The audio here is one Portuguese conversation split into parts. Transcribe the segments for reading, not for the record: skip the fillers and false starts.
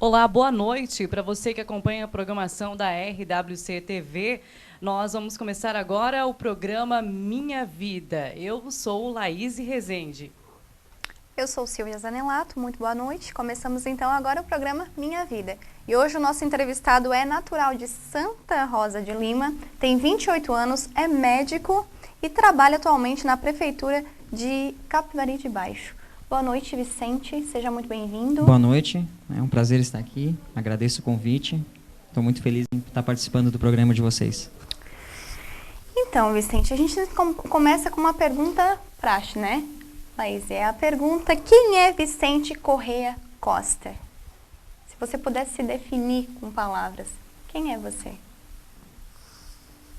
Olá, boa noite para você que acompanha a programação da RWC TV. Nós vamos começar agora o programa Minha Vida. Eu sou Laís Rezende. Eu sou Silvia Zanelato, muito boa noite. Começamos então agora o programa Minha Vida. E hoje o nosso entrevistado é natural de Santa Rosa de Lima, tem 28 anos, é médico e trabalha atualmente na Prefeitura de Capivari de Baixo. Boa noite, Vicente, seja muito bem-vindo. Boa noite, é um prazer estar aqui, agradeço o convite, estou muito feliz em estar participando do programa de vocês. Então, Vicente, a gente começa com uma pergunta praxe, né? Mas é a pergunta, quem é Vicente Correia Costa? Se você pudesse se definir com palavras, quem é você?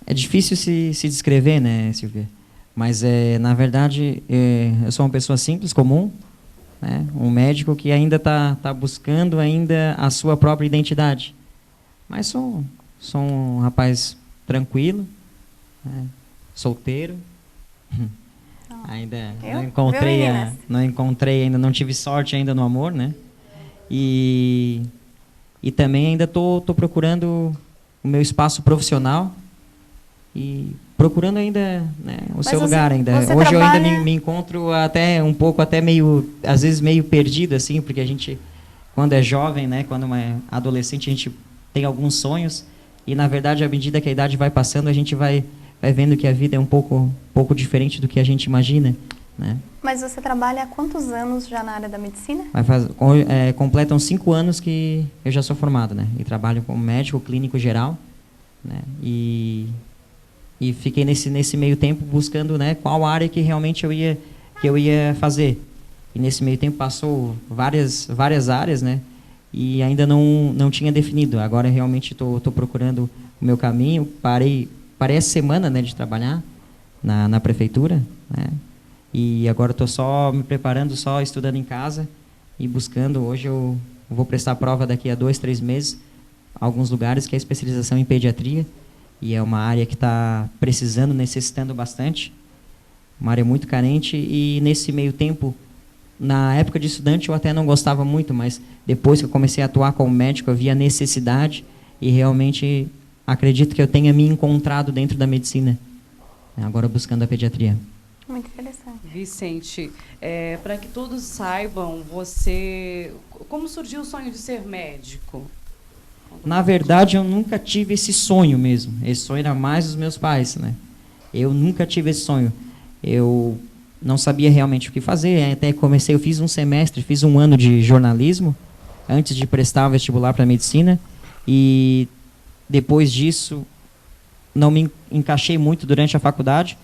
É difícil se descrever, né, Silvia? Mas, na verdade, eu sou uma pessoa simples, comum, né? Um médico que ainda está buscando ainda a sua própria identidade. Mas sou um rapaz tranquilo, né? Solteiro. Ainda não encontrei ainda, não tive sorte ainda no amor, né? E também ainda tô procurando o meu espaço profissional e procurando ainda, né, o seu lugar ainda. Hoje eu ainda me encontro até um pouco, até meio, às vezes meio perdido, assim, porque a gente, quando é jovem, né, quando é adolescente, a gente tem alguns sonhos e, na verdade, à medida que a idade vai passando, a gente vai vendo que a vida é um pouco diferente do que a gente imagina, né? Mas você trabalha há quantos anos já na área da medicina? Completam 5 anos que eu já sou formado, né? E trabalho como médico clínico geral, né? E fiquei nesse meio tempo buscando, né, qual área que realmente eu ia fazer. E nesse meio tempo passou várias áreas, né? E ainda não tinha definido. Agora realmente estou procurando o meu caminho. Parei essa semana, né, de trabalhar na prefeitura, né? E agora estou só me preparando, só estudando em casa e buscando. Hoje eu vou prestar prova daqui a 2, 3 meses, alguns lugares, que é a especialização em pediatria. E é uma área que está precisando, necessitando bastante. Uma área muito carente. E nesse meio tempo, na época de estudante, eu até não gostava muito, mas depois que eu comecei a atuar como médico, eu vi a necessidade e realmente acredito que eu tenha me encontrado dentro da medicina, agora buscando a pediatria. Muito interessante. Vicente, para que todos saibam, como surgiu o sonho de ser médico? Na verdade, eu nunca tive esse sonho mesmo. Esse sonho era mais dos meus pais, né? Eu nunca tive esse sonho. Eu não sabia realmente o que fazer. Até eu fiz um ano de jornalismo antes de prestar o vestibular para medicina. E depois disso, não me encaixei muito durante a faculdade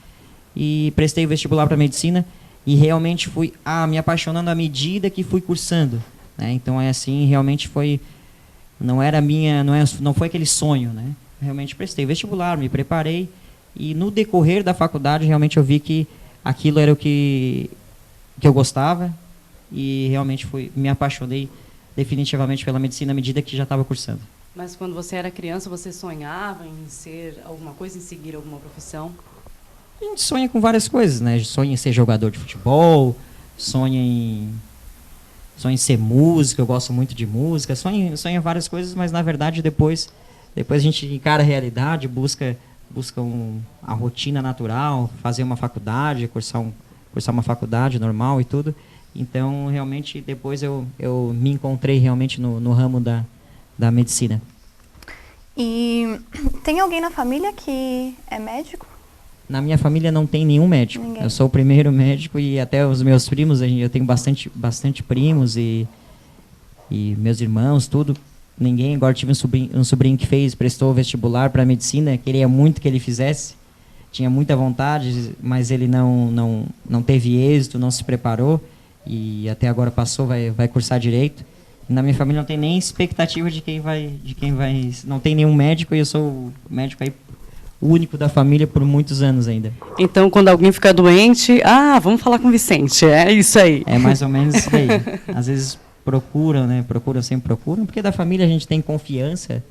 e prestei o vestibular para medicina e realmente fui me apaixonando à medida que fui cursando, né? Então é assim, realmente foi, não foi aquele sonho, né? Realmente prestei o vestibular, me preparei e no decorrer da faculdade realmente eu vi que aquilo era o que eu gostava e realmente me apaixonei definitivamente pela medicina à medida que já estava cursando. Mas quando você era criança, você sonhava em ser alguma coisa, em seguir alguma profissão? A gente sonha com várias coisas, né? Sonha em ser jogador de futebol, sonha em ser músico, eu gosto muito de música, sonha em várias coisas, mas na verdade depois a gente encara a realidade, busca a rotina natural, fazer uma faculdade, cursar uma faculdade normal e tudo. Então, realmente, depois eu me encontrei realmente no ramo da medicina. E tem alguém na família que é médico? Na minha família não tem nenhum médico. Ninguém. Eu sou o primeiro médico e até os meus primos, eu tenho bastante primos e meus irmãos, tudo. Ninguém. Agora tive um sobrinho que prestou vestibular para medicina, queria muito que ele fizesse. Tinha muita vontade, mas ele não teve êxito, não se preparou e até agora passou, vai cursar direito. Na minha família não tem nem expectativa de quem vai, não tem nenhum médico e eu sou o médico aí único da família por muitos anos ainda. Então, quando alguém fica doente, vamos falar com o Vicente, é isso aí. É mais ou menos isso aí. Às vezes sempre procuram, porque da família a gente tem confiança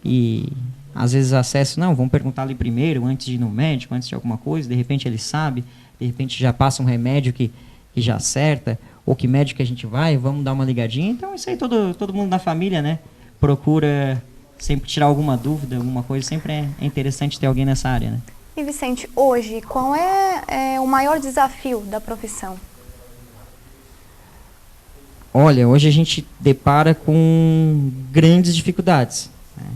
e às vezes acesso, vamos perguntar ali primeiro, antes de ir no médico, antes de alguma coisa, de repente ele sabe, de repente já passa um remédio que já acerta, ou que médico que a gente vai, vamos dar uma ligadinha. Então, isso aí todo mundo da família, né? Procura sempre tirar alguma dúvida, alguma coisa. Sempre é interessante ter alguém nessa área, né? E Vicente, hoje, qual é o maior desafio da profissão? Olha, hoje a gente depara com grandes dificuldades, né?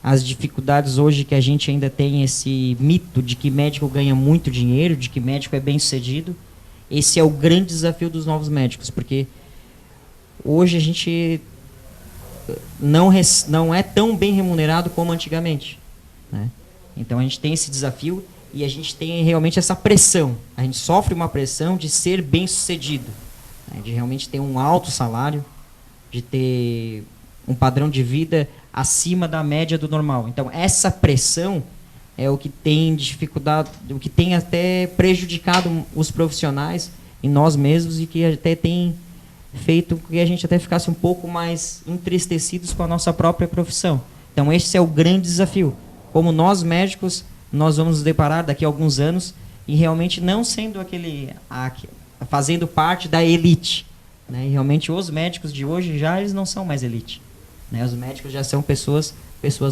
As dificuldades hoje que a gente ainda tem esse mito de que médico ganha muito dinheiro, de que médico é bem sucedido. Esse é o grande desafio dos novos médicos, porque hoje a gente não é tão bem remunerado como antigamente, né? Então a gente tem esse desafio e a gente tem realmente essa pressão. A gente sofre uma pressão de ser bem sucedido, né? De realmente ter um alto salário, de ter um padrão de vida acima da média do normal. Então essa pressão é o que tem dificuldade, o que tem até prejudicado os profissionais e nós mesmos, e que até tem feito que a gente até ficasse um pouco mais entristecidos com a nossa própria profissão. Então esse é o grande desafio. Como nós médicos, nós vamos nos deparar daqui a alguns anos e realmente não sendo fazendo parte da elite, né? E realmente os médicos de hoje eles não são mais elite, né? Os médicos já são pessoas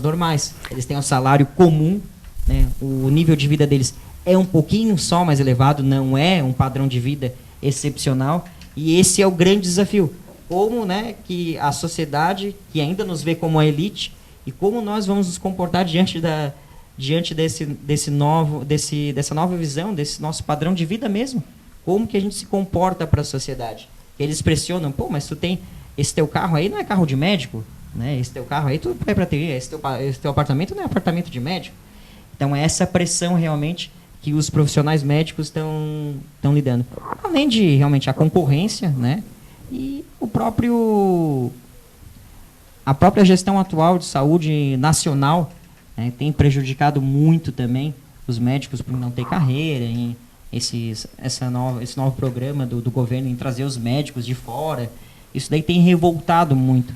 normais. Eles têm um salário comum, né? O nível de vida deles é um pouquinho só mais elevado, não é um padrão de vida excepcional. E esse é o grande desafio. Como, né, que a sociedade, que ainda nos vê como a elite, e como nós vamos nos comportar diante dessa nova visão, desse nosso padrão de vida mesmo. Como que a gente se comporta para a sociedade? Eles pressionam, pô, mas tu tem esse teu carro aí, não é carro de médico, né? Esse teu carro aí tu é para ter, esse teu apartamento não é apartamento de médico. Então é essa pressão realmente que os profissionais médicos estão lidando. Além de realmente a concorrência, né? E a própria gestão atual de saúde nacional, né, tem prejudicado muito também os médicos por não ter carreira, em esse novo programa do governo em trazer os médicos de fora. Isso daí tem revoltado muito,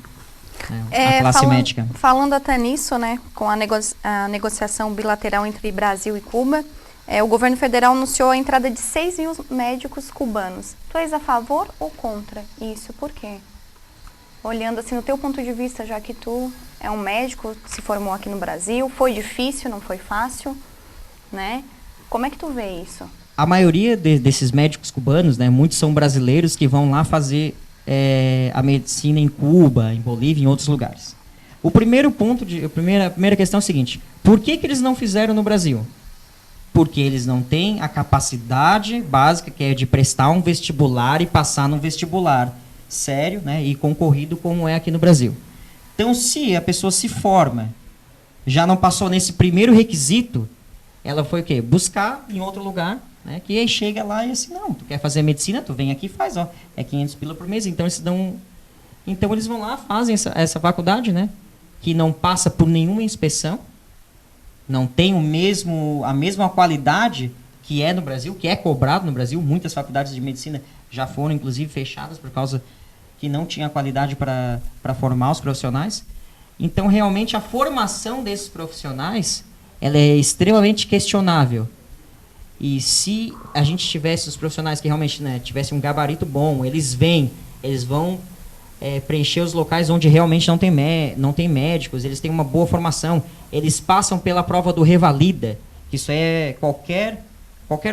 né, a classe médica. Falando até nisso, né, com a negociação bilateral entre Brasil e Cuba, o governo federal anunciou a entrada de 6.000 médicos cubanos. Tu és a favor ou contra isso? Por quê? Olhando assim, no teu ponto de vista, já que tu é um médico, se formou aqui no Brasil, foi difícil, não foi fácil, né? Como é que tu vê isso? A maioria desses médicos cubanos, né, muitos são brasileiros que vão lá fazer a medicina em Cuba, em Bolívia, em outros lugares. A primeira questão é a seguinte: por que eles não fizeram no Brasil? Porque eles não têm a capacidade básica, que é de prestar um vestibular e passar num vestibular sério, né, e concorrido como é aqui no Brasil. Então, se a pessoa se forma, já não passou nesse primeiro requisito, ela foi o quê? Buscar em outro lugar, né, que aí chega lá e assim, não, tu quer fazer medicina, tu vem aqui e faz, ó, é 500 pila por mês. Então eles vão lá, fazem essa faculdade, né, que não passa por nenhuma inspeção, não tem a mesma qualidade que é no Brasil, que é cobrado no Brasil. Muitas faculdades de medicina já foram, inclusive, fechadas por causa que não tinha qualidade para formar os profissionais. Então, realmente, a formação desses profissionais ela é extremamente questionável. E se a gente tivesse os profissionais que realmente, né, tivessem um gabarito bom, eles vão preencher os locais onde realmente não tem médicos, eles têm uma boa formação, eles passam pela prova do Revalida, que isso é qualquer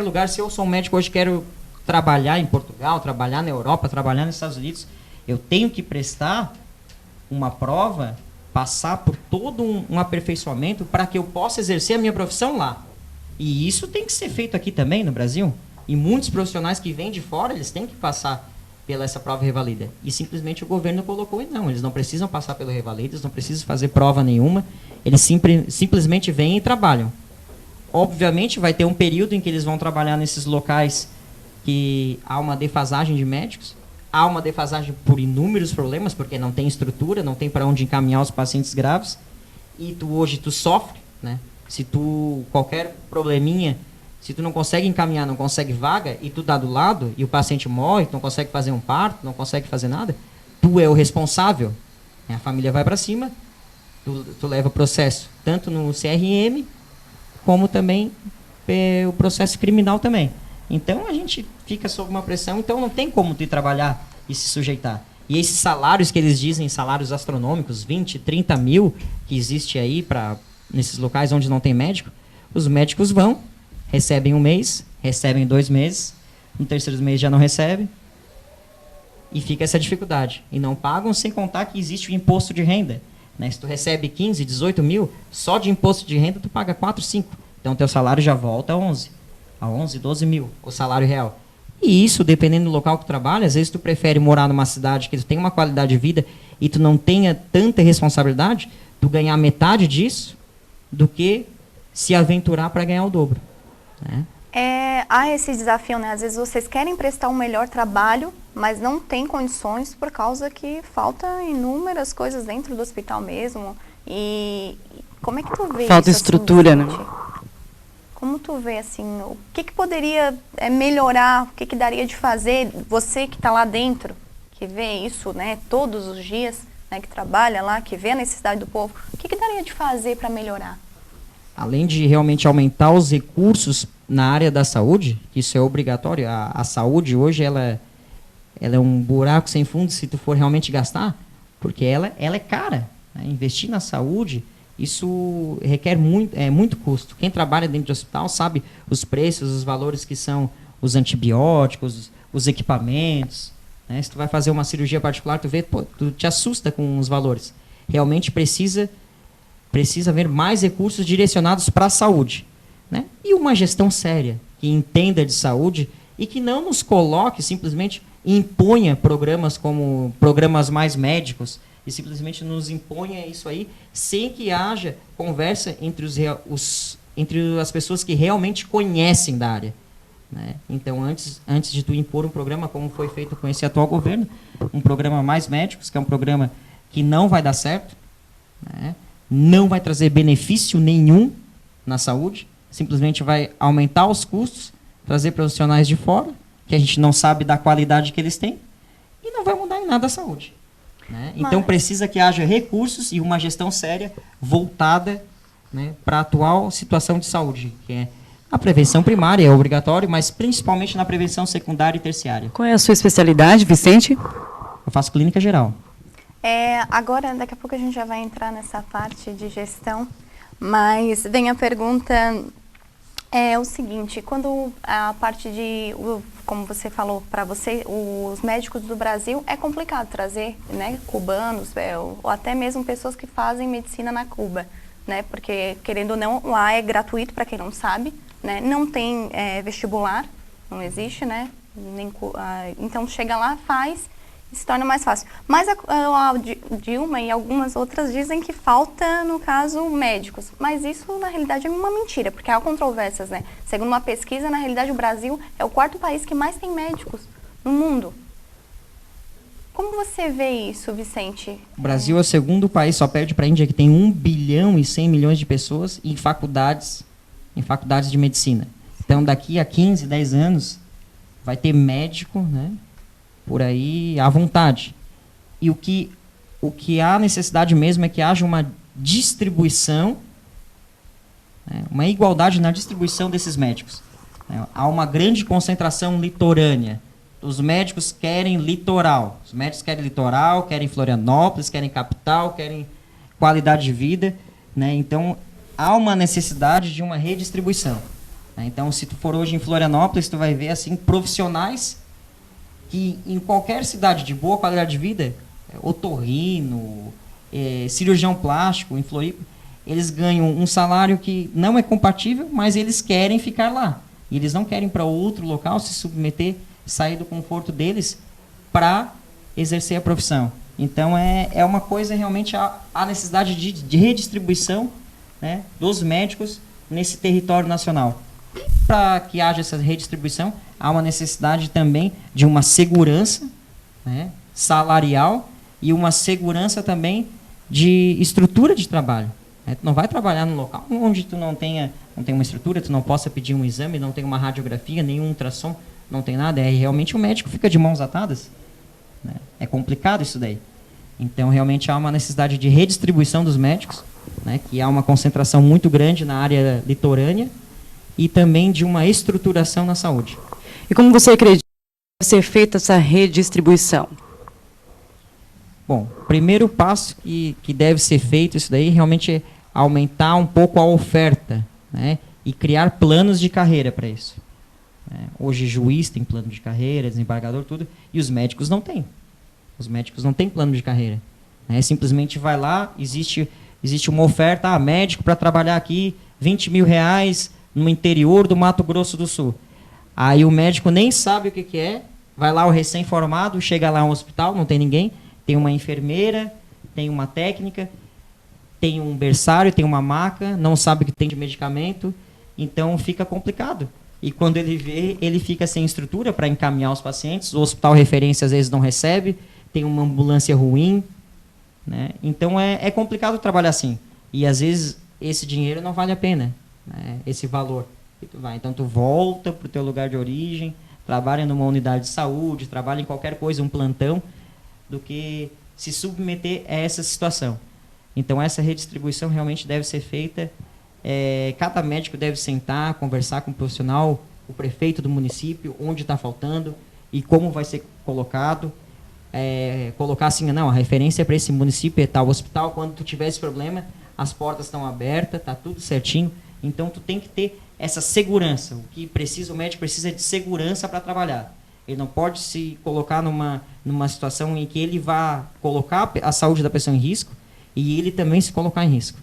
lugar. Se eu sou um médico hoje, quero trabalhar em Portugal, trabalhar na Europa, trabalhar nos Estados Unidos, eu tenho que prestar uma prova, passar por todo um aperfeiçoamento para que eu possa exercer a minha profissão lá. E isso tem que ser feito aqui também no Brasil. E muitos profissionais que vêm de fora, eles têm que passar pela essa prova Revalida. E simplesmente o governo colocou, e não, eles não precisam passar pelo Revalida, eles não precisam fazer prova nenhuma, eles simplesmente vêm e trabalham. Obviamente vai ter um período em que eles vão trabalhar nesses locais que há uma defasagem de médicos, há uma defasagem por inúmeros problemas, porque não tem estrutura, não tem para onde encaminhar os pacientes graves, e hoje tu sofre, né? Se qualquer probleminha, se tu não consegue encaminhar, não consegue vaga, e tu dá do lado, e o paciente morre, tu não consegue fazer um parto, não consegue fazer nada, tu é o responsável. A família vai para cima, tu leva o processo, tanto no CRM, como também o processo criminal também. Então a gente fica sob uma pressão, então não tem como tu ir trabalhar e se sujeitar. E esses salários que eles dizem, salários astronômicos, 20, 30 mil, que existe aí nesses locais onde não tem médico, os médicos vão, recebem um mês, recebem 2 meses, no terceiro mês já não recebe, e fica essa dificuldade. E não pagam, sem contar que existe o imposto de renda. Né? Se tu recebe 15, 18 mil, só de imposto de renda tu paga 4, 5. Então teu salário já volta a 11, 12 mil, o salário real. E isso, dependendo do local que tu trabalha, às vezes tu prefere morar numa cidade que tu tem uma qualidade de vida e tu não tenha tanta responsabilidade, tu ganhar metade disso, do que se aventurar para ganhar o dobro. Né? Há esse desafio, né? Às vezes vocês querem prestar um melhor trabalho, mas não tem condições por causa que falta inúmeras coisas dentro do hospital mesmo. E como é que tu vê falta isso? Estrutura, assim, né? Como tu vê, assim, o que poderia melhorar, o que daria de fazer, você que está lá dentro, que vê isso, né, todos os dias, né, que trabalha lá, que vê a necessidade do povo, o que daria de fazer para melhorar? Além de realmente aumentar os recursos na área da saúde, que isso é obrigatório, a saúde hoje ela é um buraco sem fundo se tu for realmente gastar, porque ela é cara. Né? Investir na saúde, isso requer muito custo. Quem trabalha dentro do hospital sabe os preços, os valores que são os antibióticos, os equipamentos. Né? Se tu vai fazer uma cirurgia particular, tu te assusta com os valores. Realmente precisa haver mais recursos direcionados para a saúde. Né? E uma gestão séria, que entenda de saúde e que não nos coloque, simplesmente imponha programas como programas mais médicos, e simplesmente nos imponha isso aí, sem que haja conversa entre as pessoas que realmente conhecem da área. Né? Então, antes de tu impor um programa, como foi feito com esse atual governo, um programa mais médicos, que é um programa que não vai dar certo, né? Não vai trazer benefício nenhum na saúde, simplesmente vai aumentar os custos, trazer profissionais de fora, que a gente não sabe da qualidade que eles têm, e não vai mudar em nada a saúde. Né? Então precisa que haja recursos e uma gestão séria voltada, né, para a atual situação de saúde, que é a prevenção primária, é obrigatório, mas principalmente na prevenção secundária e terciária. Qual é a sua especialidade, Vicente? Eu faço clínica geral. Agora, daqui a pouco a gente já vai entrar nessa parte de gestão, mas vem a pergunta, o seguinte, quando a parte de, como você falou, para você, os médicos do Brasil, é complicado trazer, né, cubanos, ou até mesmo pessoas que fazem medicina na Cuba, né, porque, querendo ou não, lá é gratuito, para quem não sabe, né, não tem vestibular, não existe, né, então chega lá, faz, se torna mais fácil. Mas a Dilma e algumas outras dizem que falta, no caso, médicos. Mas isso, na realidade, é uma mentira, porque há controvérsias, né? Segundo uma pesquisa, na realidade, o Brasil é o 4º país que mais tem médicos no mundo. Como você vê isso, Vicente? O Brasil é o 2º país, só perde para a Índia, que tem 1 bilhão e 100 milhões de pessoas em faculdades de medicina. Então, daqui a 15, 10 anos, vai ter médico, né, por aí à vontade. E o que há necessidade mesmo é que haja uma distribuição, né, uma igualdade na distribuição desses médicos. Há uma grande concentração litorânea. Os médicos querem litoral. Os médicos querem litoral, querem Florianópolis, querem capital, querem qualidade de vida. Né? Então, há uma necessidade de uma redistribuição. Né? Então, se tu for hoje em Florianópolis, tu vai ver assim, profissionais que em qualquer cidade de boa qualidade de vida, otorrino, cirurgião plástico, em Floripa, eles ganham um salário que não é compatível, mas eles querem ficar lá. E eles não querem ir para outro local, se submeter, sair do conforto deles para exercer a profissão. Então, é uma coisa realmente a necessidade de redistribuição, né, dos médicos nesse território nacional. Para que haja essa redistribuição, há uma necessidade também de uma segurança, né, salarial e uma segurança também de estrutura de trabalho. Né? Tu não vai trabalhar num local onde tu não tem uma estrutura, tu não possa pedir um exame, não tem uma radiografia, nenhum ultrassom, não tem nada. Realmente o médico fica de mãos atadas. Né? É complicado isso daí. Então, realmente há uma necessidade de redistribuição dos médicos, né, que há uma concentração muito grande na área litorânea, e também de uma estruturação na saúde. E como você acredita que deve ser feita essa redistribuição? Bom, o primeiro passo que deve ser feito, isso daí, realmente é aumentar um pouco a oferta, né? E criar planos de carreira para isso. Hoje, juiz tem plano de carreira, desembargador, tudo, e os médicos não têm. Os médicos não têm plano de carreira. Simplesmente vai lá, existe uma oferta, médico para trabalhar aqui, R$20.000 no interior do Mato Grosso do Sul. Aí o médico nem sabe o que é, vai lá o recém-formado, chega lá no hospital, não tem ninguém, tem uma enfermeira, tem uma técnica, tem um berçário, tem uma maca, não sabe o que tem de medicamento, então fica complicado. E quando ele vê, ele fica sem estrutura para encaminhar os pacientes, o hospital referência às vezes não recebe, tem uma ambulância ruim, né? Então é complicado trabalhar assim. E às vezes esse dinheiro não vale a pena, né? Esse valor. Então tu volta para o teu lugar de origem, trabalha numa unidade de saúde, trabalha em qualquer coisa, um plantão, do que se submeter a essa situação. Então essa redistribuição realmente deve ser feita. Cada médico deve sentar, conversar com o profissional, o prefeito do município, onde está faltando e como vai ser colocado. Colocar assim, não, a referência para esse município é tal hospital, quando tu tiver esse problema, as portas estão abertas, está tudo certinho. Então tu tem que ter essa segurança. O que precisa, o médico precisa de segurança para trabalhar. Ele não pode se colocar numa situação em que ele vá colocar a saúde da pessoa em risco e ele também se colocar em risco.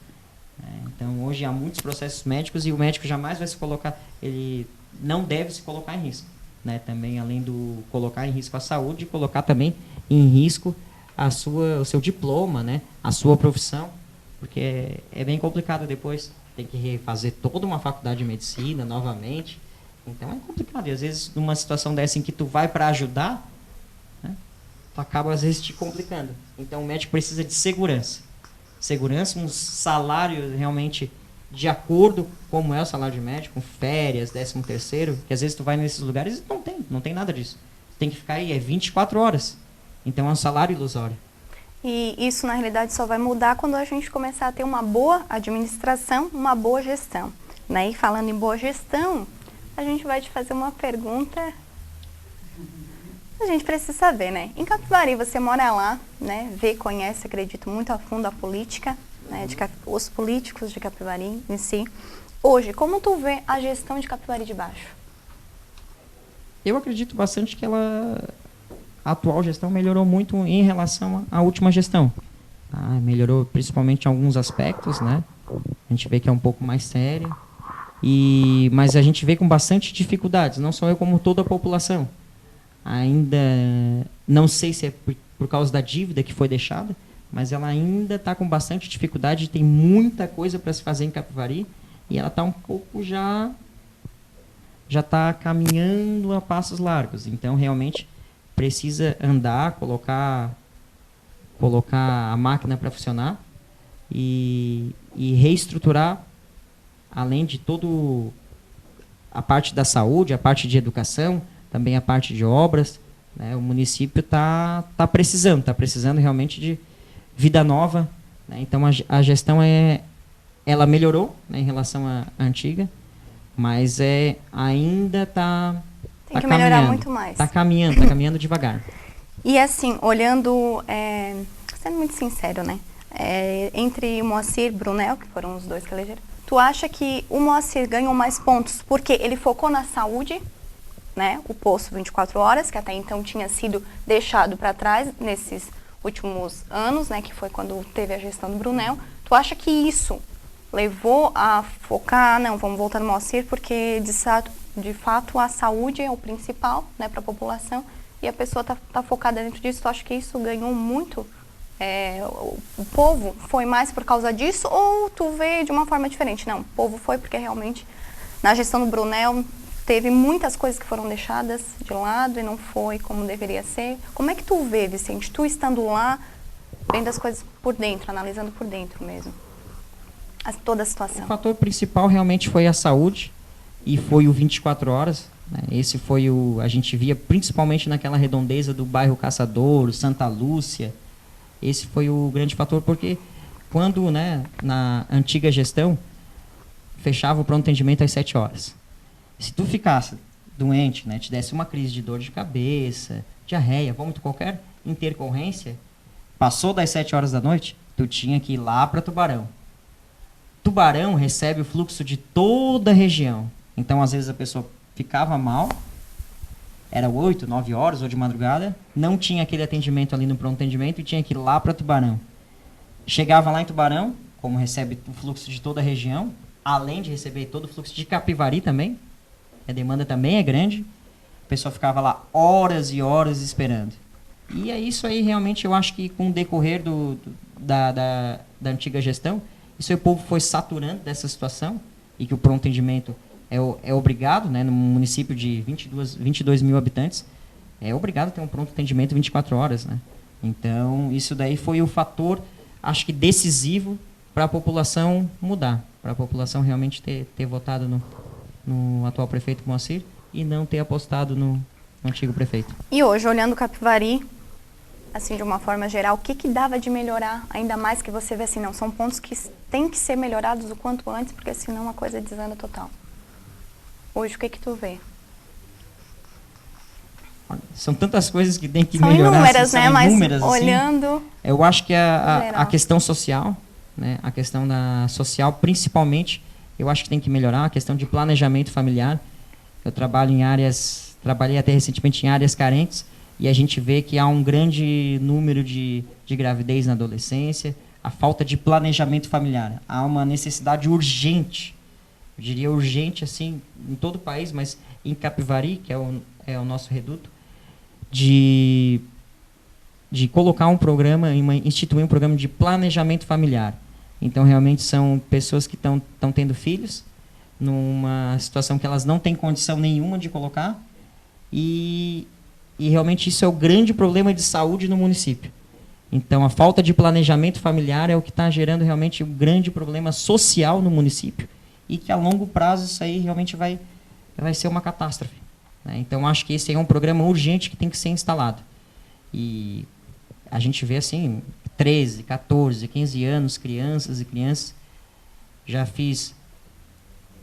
Então, hoje há muitos processos médicos e o médico jamais vai se colocar, ele não deve se colocar em risco. Né? Também, além do colocar em risco a saúde, colocar também em risco o seu diploma, né? A sua profissão, porque é bem complicado depois. Tem que refazer toda uma faculdade de medicina novamente. Então, é complicado. E, às vezes, numa situação dessa em que tu vai para ajudar, né? Tu acaba, às vezes, te complicando. Então, o médico precisa de segurança. Segurança, um salário realmente de acordo como é o salário de médico, com férias, 13º, que às vezes tu vai nesses lugares e não tem nada disso. Tem que ficar aí, 24 horas. Então é um salário ilusório. E isso, na realidade, só vai mudar quando a gente começar a ter uma boa administração, uma boa gestão. Né? E falando em boa gestão, a gente vai te fazer uma pergunta. A gente precisa saber, né? Em Capivari, você mora lá, né? Conhece, acredito, muito a fundo a política, né? Os políticos de Capivari em si. Hoje, como tu vê a gestão de Capivari de Baixo? Eu acredito bastante que a atual gestão melhorou muito em relação à última gestão. Melhorou principalmente em alguns aspectos, né? A gente vê que é um pouco mais sério. Mas a gente vê com bastante dificuldades, não só eu, como toda a população. Ainda não sei se é por causa da dívida que foi deixada, mas ela ainda está com bastante dificuldade, tem muita coisa para se fazer em Capivari e ela está um pouco já está caminhando a passos largos. Então, realmente, precisa andar, colocar a máquina para funcionar e reestruturar, além de toda a parte da saúde, a parte de educação, também a parte de obras, né? O município está precisando realmente de vida nova, né? Então a gestão ela melhorou, né, em relação à antiga, mas ainda está tem que melhorar muito mais. Está caminhando devagar. E assim, olhando, sendo muito sincero, né, entre o Moacir e Brunel, que foram os dois que elegeram, tu acha que o Moacir ganhou mais pontos porque ele focou na saúde, né, o posto 24 horas, que até então tinha sido deixado para trás nesses últimos anos, né, que foi quando teve a gestão do Brunel. Tu acha que isso levou a focar, não, vamos voltar no Moacir, porque de fato a saúde é o principal, né, para a população, e a pessoa tá focada dentro disso? Tu acha que isso ganhou muito? O povo foi mais por causa disso, ou tu vê de uma forma diferente? Não, o povo foi porque realmente na gestão do Brunel teve muitas coisas que foram deixadas de lado e não foi como deveria ser. Como é que tu vê, Vicente, tu estando lá, vendo as coisas por dentro, analisando por dentro mesmo, toda a situação? O fator principal realmente foi a saúde e foi o 24 horas. Né? Esse foi a gente via principalmente naquela redondeza do bairro Caçador, Santa Lúcia. Esse foi o grande fator, porque quando, né, na antiga gestão, fechava o pronto atendimento às 7 horas. Se tu ficasse doente, né, te desse uma crise de dor de cabeça, diarreia, vômito, qualquer intercorrência, passou das 7 horas da noite, tu tinha que ir lá para Tubarão. Tubarão recebe o fluxo de toda a região. Então, às vezes, a pessoa ficava mal, era 8, 9 horas ou de madrugada, não tinha aquele atendimento ali no pronto atendimento e tinha que ir lá para Tubarão. Chegava lá em Tubarão, como recebe o fluxo de toda a região, além de receber todo o fluxo de Capivari também, a demanda também é grande, a pessoa ficava lá horas e horas esperando. E é isso aí, realmente, eu acho que com o decorrer da antiga gestão, isso aí o povo foi saturando dessa situação, e que o pronto atendimento é obrigado, né, no município de 22 mil habitantes, é obrigado a ter um pronto atendimento 24 horas. Né? Então, isso daí foi o fator, acho que decisivo, para a população mudar, para a população realmente ter votado no atual prefeito Moacir e não ter apostado no antigo prefeito. E hoje, olhando Capivari, assim, de uma forma geral, o que dava de melhorar, ainda mais que você vê assim, não, são pontos que têm que ser melhorados o quanto antes, porque senão a coisa desanda total. Hoje, o que tu vê? São tantas coisas que tem que são melhorar. Inúmeras, assim, né? são mas inúmeras, olhando... Assim, eu acho que a questão social, né? A questão social, principalmente, eu acho que tem que melhorar. A questão de planejamento familiar. Eu trabalhei até recentemente em áreas carentes, e a gente vê que há um grande número de gravidez na adolescência, a falta de planejamento familiar. Há uma necessidade urgente, eu diria urgente, assim, em todo o país, mas em Capivari, que é o nosso reduto, de colocar um programa, instituir um programa de planejamento familiar. Então, realmente, são pessoas que estão tendo filhos, numa situação que elas não têm condição nenhuma de colocar, e realmente isso é o grande problema de saúde no município. Então, a falta de planejamento familiar é o que está gerando realmente um grande problema social no município, e que a longo prazo isso aí realmente vai ser uma catástrofe. Né? Então, acho que esse é um programa urgente que tem que ser instalado. E a gente vê assim, 13, 14, 15 anos, crianças e crianças. Já fiz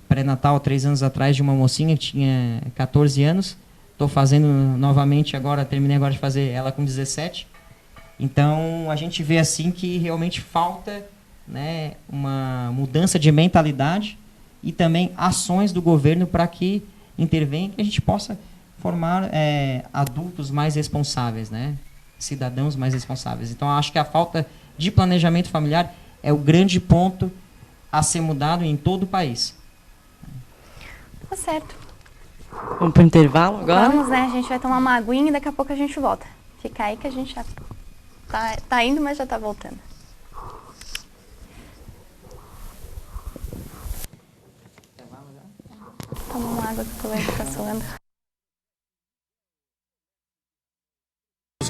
pré-natal 3 anos atrás de uma mocinha que tinha 14 anos. Estou fazendo novamente agora, terminei agora de fazer ela com 17. Então, a gente vê assim que realmente falta, né, uma mudança de mentalidade e também ações do governo para que intervenha, que a gente possa formar adultos mais responsáveis, né? Cidadãos mais responsáveis. Então, acho que a falta de planejamento familiar é o grande ponto a ser mudado em todo o país. Tá certo. Vamos para o intervalo agora? Vamos, né? A gente vai tomar uma aguinha e daqui a pouco a gente volta. Fica aí que a gente já tá indo, mas já tá voltando. Toma uma água que eu tô vendo que tá suando.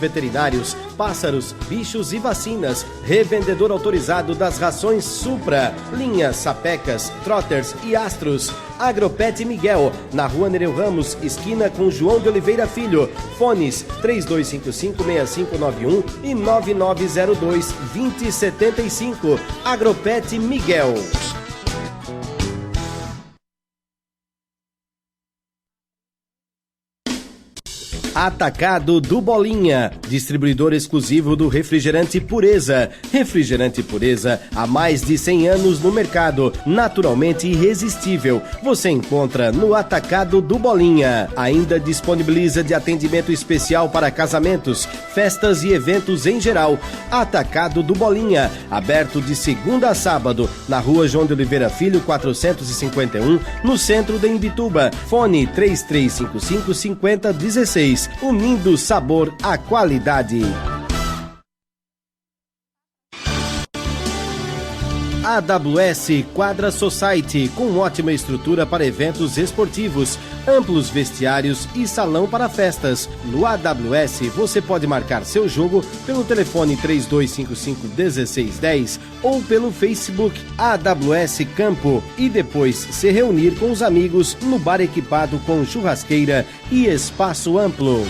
Veterinários, pássaros, bichos e vacinas. Revendedor autorizado das rações Supra, linhas Sapecas, Trotters e Astros. Agropet Miguel, na Rua Nereu Ramos, esquina com João de Oliveira Filho. Fones 3255-6591 e 9902-2075. Agropet Miguel. Atacado do Bolinha, distribuidor exclusivo do refrigerante Pureza. Refrigerante Pureza há mais de 100 anos no mercado, naturalmente irresistível. Você encontra no Atacado do Bolinha. Ainda disponibiliza de atendimento especial para casamentos, festas e eventos em geral. Atacado do Bolinha, aberto de segunda a sábado, na Rua João de Oliveira Filho, 451, no centro de Imbituba. Fone 3355-5016. Unindo sabor à qualidade. AWS Quadra Society, com ótima estrutura para eventos esportivos, amplos vestiários e salão para festas. No AWS você pode marcar seu jogo pelo telefone 3255-1610 ou pelo Facebook AWS Campo e depois se reunir com os amigos no bar equipado com churrasqueira e espaço amplo.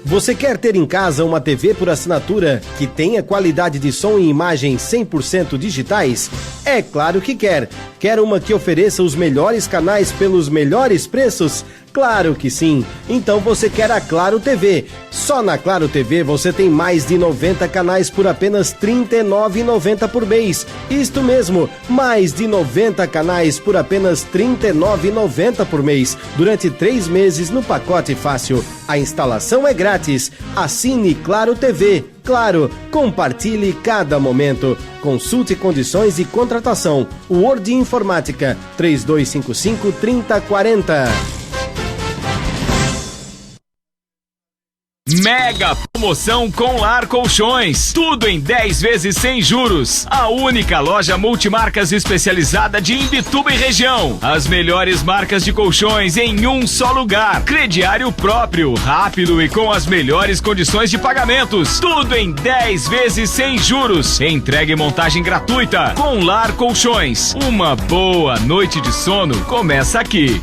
Você quer ter em casa uma TV por assinatura que tenha qualidade de som e imagem 100% digitais? É claro que quer. Quer uma que ofereça os melhores canais pelos melhores preços? Claro que sim. Então você quer a Claro TV. Só na Claro TV você tem mais de 90 canais por apenas R$ 39,90 por mês. Isto mesmo, mais de 90 canais por apenas R$ 39,90 por mês. Durante 3 meses no pacote fácil. A instalação é grátis. Assine Claro TV. Claro, compartilhe cada momento. Consulte condições de contratação. Word Informática 3255-3040. Mega promoção com Lar Colchões. Tudo em 10 vezes sem juros. A única loja multimarcas especializada de Imbituba e região. As melhores marcas de colchões em um só lugar. Crediário próprio, rápido e com as melhores condições de pagamentos. Tudo em 10 vezes sem juros. Entrega e montagem gratuita. Com Lar Colchões. Uma boa noite de sono começa aqui.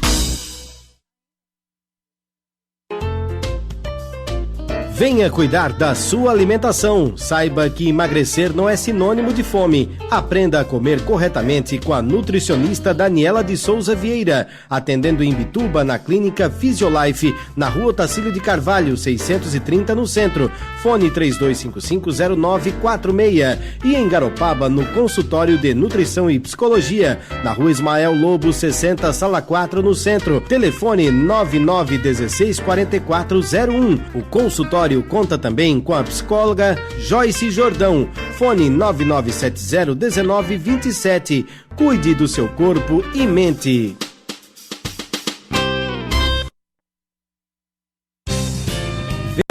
Venha cuidar da sua alimentação. Saiba que emagrecer não é sinônimo de fome. Aprenda a comer corretamente com a nutricionista Daniela de Souza Vieira, atendendo em Imbituba na Clínica Physiolife, na Rua Otacílio de Carvalho, 630 no centro. Fone 3255-0946. E em Garopaba, no Consultório de Nutrição e Psicologia, na Rua Ismael Lobo, 60, Sala 4 no centro. Telefone 9916-4401. O consultório conta também com a psicóloga Joyce Jordão. Fone 9970-1927. Cuide do seu corpo e mente.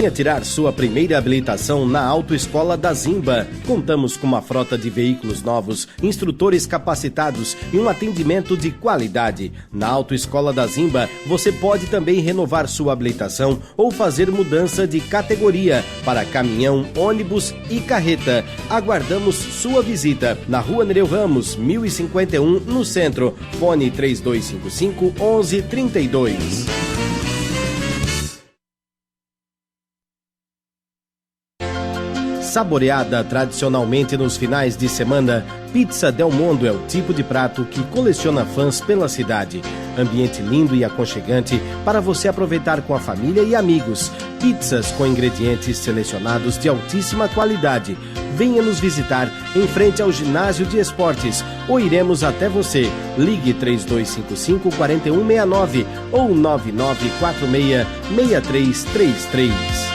Venha tirar sua primeira habilitação na Autoescola da Zimba. Contamos com uma frota de veículos novos, instrutores capacitados e um atendimento de qualidade. Na Autoescola da Zimba, você pode também renovar sua habilitação ou fazer mudança de categoria para caminhão, ônibus e carreta. Aguardamos sua visita na Rua Nereu Ramos, 1051, no centro. Fone 3255-1132. Saboreada tradicionalmente nos finais de semana, Pizza Del Mondo é o tipo de prato que coleciona fãs pela cidade. Ambiente lindo e aconchegante para você aproveitar com a família e amigos. Pizzas com ingredientes selecionados de altíssima qualidade. Venha nos visitar em frente ao ginásio de esportes ou iremos até você. Ligue 3255-4169 ou 9946-6333.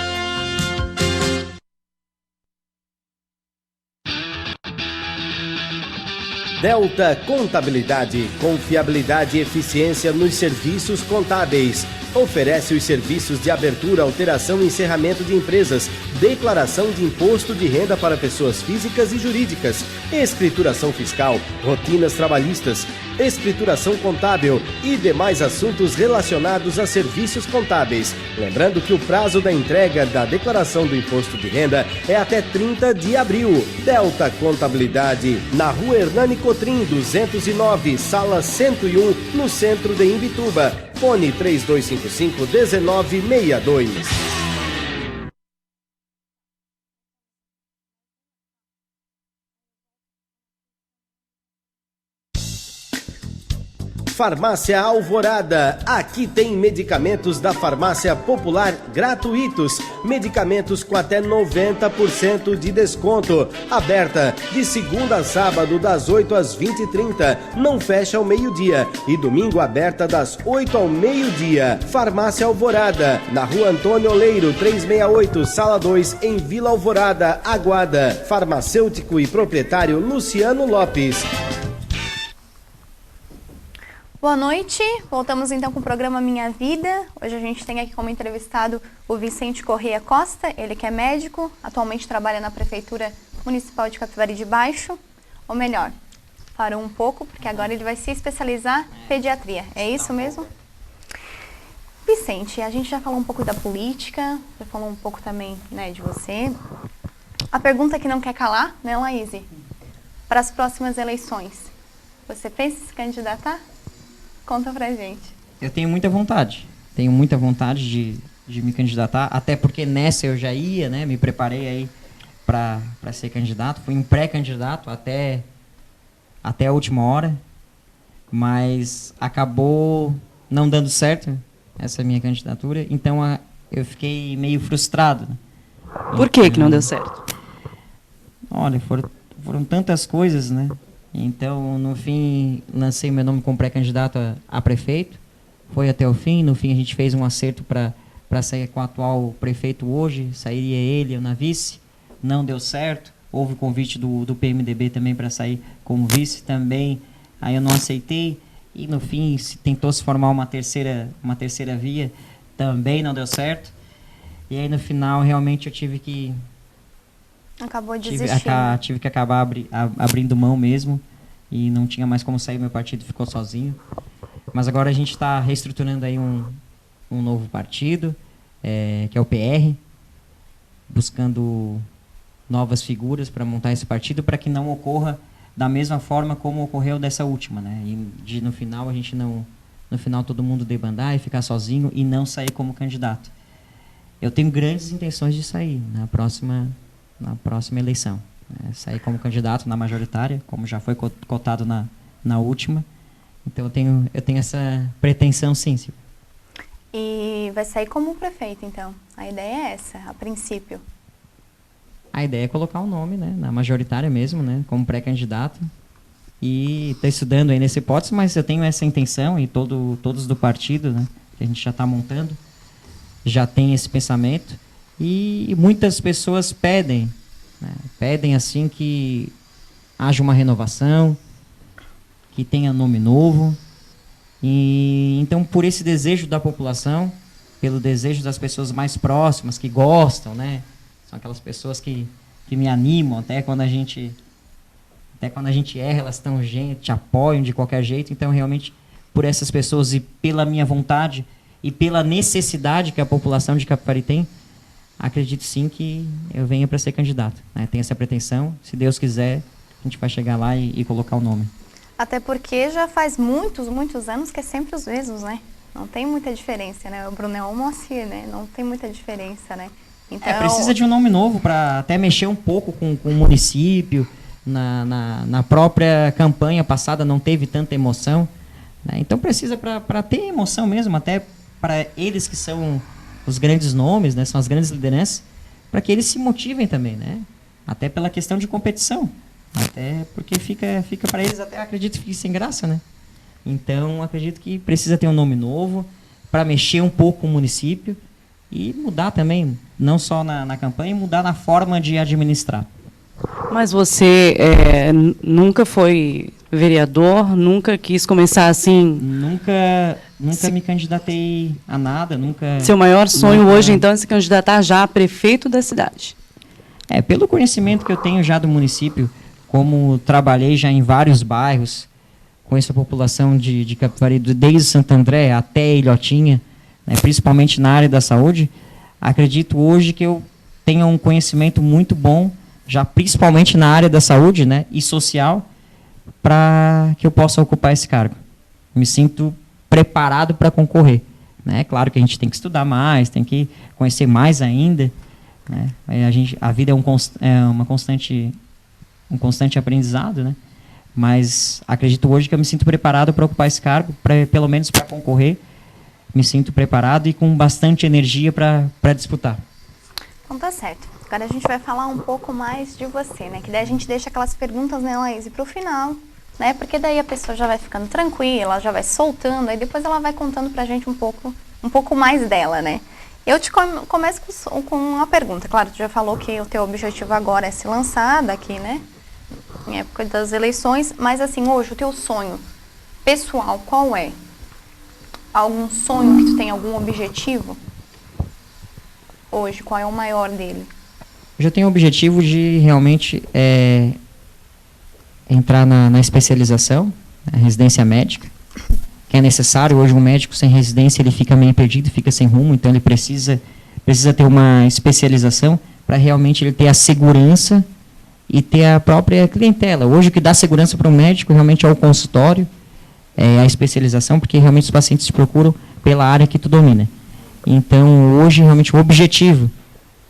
Delta Contabilidade, confiabilidade e eficiência nos serviços contábeis. Oferece os serviços de abertura, alteração e encerramento de empresas, declaração de imposto de renda para pessoas físicas e jurídicas, escrituração fiscal, rotinas trabalhistas, escrituração contábil e demais assuntos relacionados a serviços contábeis. Lembrando que o prazo da entrega da declaração do imposto de renda é até 30 de abril. Delta Contabilidade, na Rua Hernani Cotrim, 209, Sala 101, no centro de Imbituba. Fone 3255-1962. Farmácia Alvorada. Aqui tem medicamentos da Farmácia Popular gratuitos. Medicamentos com até 90% de desconto. Aberta de segunda a sábado das 8 às 20h30. Não fecha ao meio-dia. E domingo aberta das 8 ao meio-dia. Farmácia Alvorada. Na Rua Antônio Oleiro, 368, Sala 2, em Vila Alvorada, Aguada. Farmacêutico e proprietário Luciano Lopes. Boa noite, voltamos então com o programa Minha Vida. Hoje a gente tem aqui como entrevistado o Vicente Correia Costa, ele que é médico, atualmente trabalha na Prefeitura Municipal de Capivari de Baixo, ou melhor, parou um pouco, porque agora ele vai se especializar em pediatria, é isso mesmo? Vicente, a gente já falou um pouco da política, já falou um pouco também, né, de você. A pergunta que não quer calar, né, Laíse? Para as próximas eleições, você pensa em se candidatar? Conta pra gente. Eu tenho muita vontade de me candidatar, até porque nessa eu já ia, né? Me preparei aí para ser candidato. Fui um pré-candidato até a última hora, mas acabou não dando certo essa minha candidatura, então eu fiquei meio frustrado. Né? Por que não deu certo? Olha, foram tantas coisas, né? Então, no fim, lancei meu nome como pré-candidato a prefeito. Foi até o fim. No fim, a gente fez um acerto para sair com o atual prefeito hoje. Sairia ele, eu na vice. Não deu certo. Houve convite do PMDB também para sair como vice também. Aí eu não aceitei. E, no fim, tentou se formar uma terceira via. Também não deu certo. E aí, no final, realmente, eu tive que... Acabou desistindo. Tive que acabar abrindo mão mesmo, e não tinha mais como sair, meu partido ficou sozinho. Mas agora a gente está reestruturando aí um novo partido, que é o PR, buscando novas figuras para montar esse partido, para que não ocorra da mesma forma como ocorreu dessa última, né? E no final a gente não... No final todo mundo debandar e ficar sozinho e não sair como candidato. Eu tenho grandes intenções de sair na próxima eleição. Sair como candidato na majoritária, como já foi cotado na última. Então eu tenho essa pretensão, sim. E vai sair como prefeito, então? A ideia é essa, a princípio? A ideia é colocar o nome, né, na majoritária mesmo, né, como pré-candidato. E estou estudando aí nessa hipótese, mas eu tenho essa intenção, e todos do partido, né, que a gente já está montando, já tem esse pensamento. E muitas pessoas pedem, né? Pedem assim que haja uma renovação, que tenha nome novo. E então, por esse desejo da população, pelo desejo das pessoas mais próximas, que gostam, né? São aquelas pessoas que me animam, até quando a gente erra, elas te apoiam de qualquer jeito. Então, realmente, por essas pessoas e pela minha vontade e pela necessidade que a população de Capivari tem, acredito sim que eu venha para ser candidato. Né? Tenho essa pretensão. Se Deus quiser, a gente vai chegar lá e colocar o nome. Até porque já faz muitos anos que é sempre os mesmos, né? Não tem muita diferença, né? O Brunel Moacir, né? Não tem muita diferença, né? Então... precisa de um nome novo para até mexer um pouco com o município. Na própria campanha passada não teve tanta emoção. Né? Então precisa para ter emoção mesmo, até para eles que são os grandes nomes, né, são as grandes lideranças, para que eles se motivem também, né? Até pela questão de competição, até porque fica para eles, até acredito que fique sem graça, né? Então acredito que precisa ter um nome novo para mexer um pouco com o município e mudar também, não só na campanha, mudar na forma de administrar. Mas você nunca foi vereador, nunca quis começar assim? Nunca me candidatei a nada, nunca... Seu maior sonho hoje, então, é se candidatar já a prefeito da cidade? Pelo conhecimento que eu tenho já do município, como trabalhei já em vários bairros, conheço a população de Capivari, desde Santo André até Ilhotinha, né, principalmente na área da saúde, acredito hoje que eu tenho um conhecimento muito bom, já principalmente na área da saúde, né, e social, para que eu possa ocupar esse cargo. Me sinto preparado para concorrer. Né? Claro que a gente tem que estudar mais, tem que conhecer mais ainda. Né? A vida é um constante aprendizado, né? Mas acredito hoje que eu me sinto preparado para ocupar esse cargo, pelo menos para concorrer. Me sinto preparado e com bastante energia para disputar. Então tá certo. Agora a gente vai falar um pouco mais de você, né? Que daí a gente deixa aquelas perguntas, né, Laís, para o final, né? Porque daí a pessoa já vai ficando tranquila, já vai soltando, aí depois ela vai contando pra gente um pouco mais dela, né? Eu te começo com uma pergunta. Claro, tu já falou que o teu objetivo agora é se lançar daqui, né? Em época das eleições, mas assim, hoje o teu sonho pessoal, qual é? Algum sonho que tu tem, algum objetivo? Hoje, qual é o maior dele? Eu já tenho o objetivo de realmente entrar na especialização, na residência médica, que é necessário. Hoje um médico sem residência ele fica meio perdido, fica sem rumo, então ele precisa ter uma especialização para realmente ele ter a segurança e ter a própria clientela. Hoje o que dá segurança para o médico realmente é o consultório, a especialização, porque realmente os pacientes te procuram pela área que tu domina. Então, hoje, realmente, o objetivo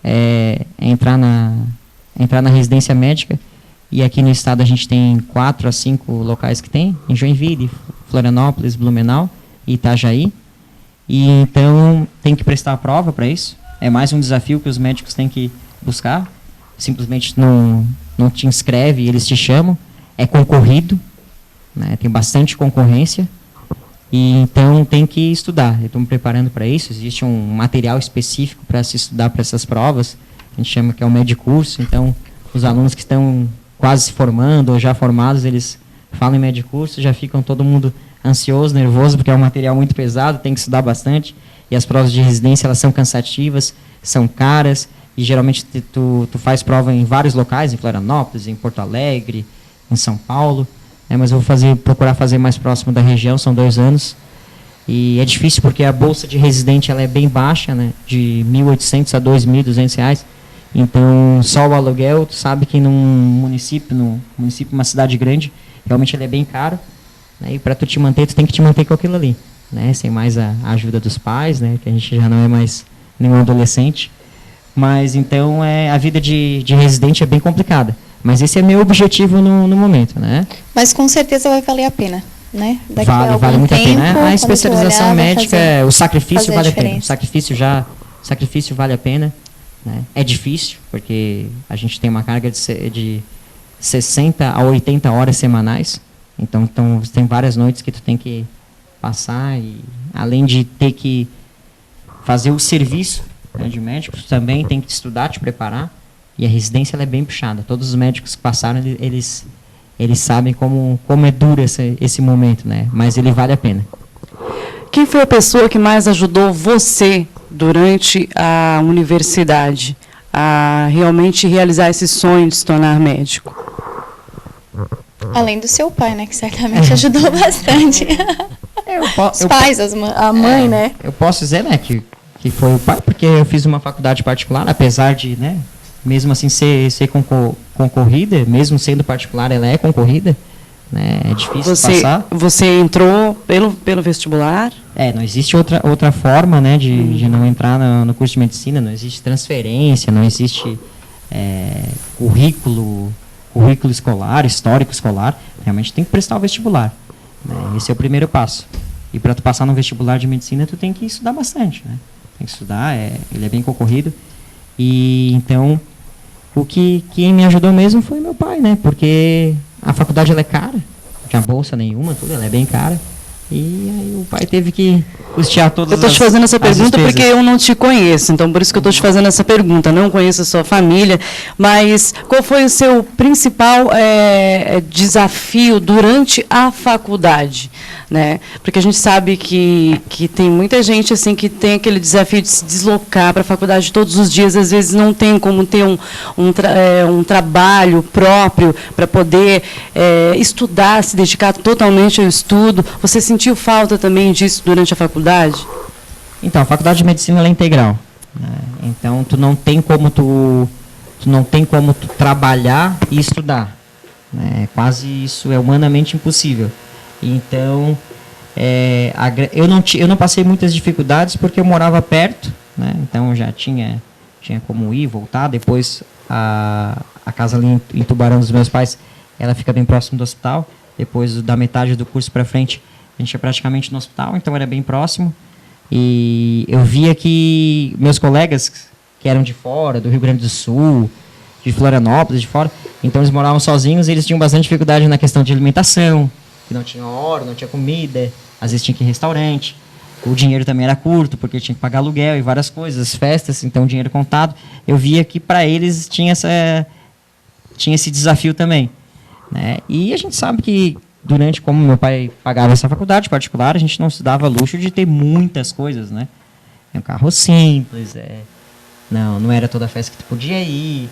é entrar na residência médica. E aqui no estado a gente tem 4 a 5 locais que tem, em Joinville, Florianópolis, Blumenau e Itajaí. E então tem que prestar a prova para isso. É mais um desafio que os médicos têm que buscar. Simplesmente não te inscreve e eles te chamam. É concorrido, né? Tem bastante concorrência. E então tem que estudar. Eu estou me preparando para isso. Existe um material específico para se estudar para essas provas. A gente chama que é o Medicurso. Então, os alunos que estão quase se formando ou já formados, eles falam em Medicurso, já ficam todo mundo ansioso, nervoso, porque é um material muito pesado, tem que estudar bastante. E as provas de residência, elas são cansativas, são caras. E geralmente tu faz prova em vários locais, em Florianópolis, em Porto Alegre, em São Paulo. Mas eu vou procurar fazer mais próximo da região, são 2 anos. E é difícil porque a bolsa de residente ela é bem baixa, né, de R$ 1.800 a R$ 2.200. Então, só o aluguel, tu sabe que num município, uma cidade grande, realmente ele é bem caro. Né, e para tu te manter, tu tem que te manter com aquilo ali. Né, sem mais a ajuda dos pais, né, que a gente já não é mais nenhum adolescente. Mas, então, a vida de residente é bem complicada. Mas esse é meu objetivo no momento, né? Mas com certeza vai valer a pena, né? Vale muito a pena. A especialização médica, o sacrifício vale a pena. O sacrifício vale a pena. Né? É difícil, porque a gente tem uma carga de 60 a 80 horas semanais. Então tem várias noites que tu tem que passar. E além de ter que fazer o serviço, né, de médico, tu também tem que estudar, te preparar. E a residência ela é bem puxada. Todos os médicos que passaram, eles sabem como é duro esse momento, né? Mas ele vale a pena. Quem foi a pessoa que mais ajudou você durante a universidade a realmente realizar esse sonho de se tornar médico? Além do seu pai, né? Que certamente ajudou bastante. Os pais, a mãe, né? Eu posso dizer, né, que foi o pai, porque eu fiz uma faculdade particular, apesar de, né, mesmo assim ser concorrida, mesmo sendo particular, ela é concorrida, né? É difícil passar. Você entrou pelo vestibular? Não existe outra forma, né, de não entrar no curso de medicina. Não existe transferência, não existe currículo escolar, histórico escolar. Realmente tem que prestar o vestibular, né? Esse é o primeiro passo. E para tu passar no vestibular de medicina, tu tem que estudar bastante, né? Tem que estudar, ele é bem concorrido. E então, quem me ajudou mesmo foi meu pai, né? Porque a faculdade ela é cara, não tinha bolsa nenhuma, tudo, ela é bem cara. E aí o pai teve que custear todas as despesas. Eu estou te fazendo essa pergunta porque eu não te conheço, então por isso que eu estou te fazendo essa pergunta. Não conheço a sua família, mas qual foi o seu principal desafio durante a faculdade? Né? Porque a gente sabe que tem muita gente assim que tem aquele desafio de se deslocar para a faculdade todos os dias, às vezes não tem como ter um trabalho próprio para poder estudar, se dedicar totalmente ao estudo. Você sentiu falta também disso durante a faculdade? Então, a faculdade de medicina ela é integral, né? Então tu não tem como tu trabalhar e estudar, né? Quase isso é humanamente impossível. Então, eu não passei muitas dificuldades porque eu morava perto, né? Então já tinha como ir, voltar. Depois a casa ali em Tubarão dos meus pais, ela fica bem próximo do hospital. Depois da metade do curso para frente, a gente ia praticamente no hospital, então era bem próximo. E eu via que meus colegas que eram de fora, do Rio Grande do Sul, de Florianópolis, de fora, então eles moravam sozinhos e eles tinham bastante dificuldade na questão de alimentação, que não tinha hora, não tinha comida, às vezes tinha que ir em restaurante. O dinheiro também era curto, porque tinha que pagar aluguel e várias coisas, festas, então dinheiro contado. Eu via que para eles tinha esse desafio também, né? E a gente sabe que como meu pai pagava essa faculdade particular, a gente não se dava luxo de ter muitas coisas, né? Um carro simples, não era toda festa que tu podia ir.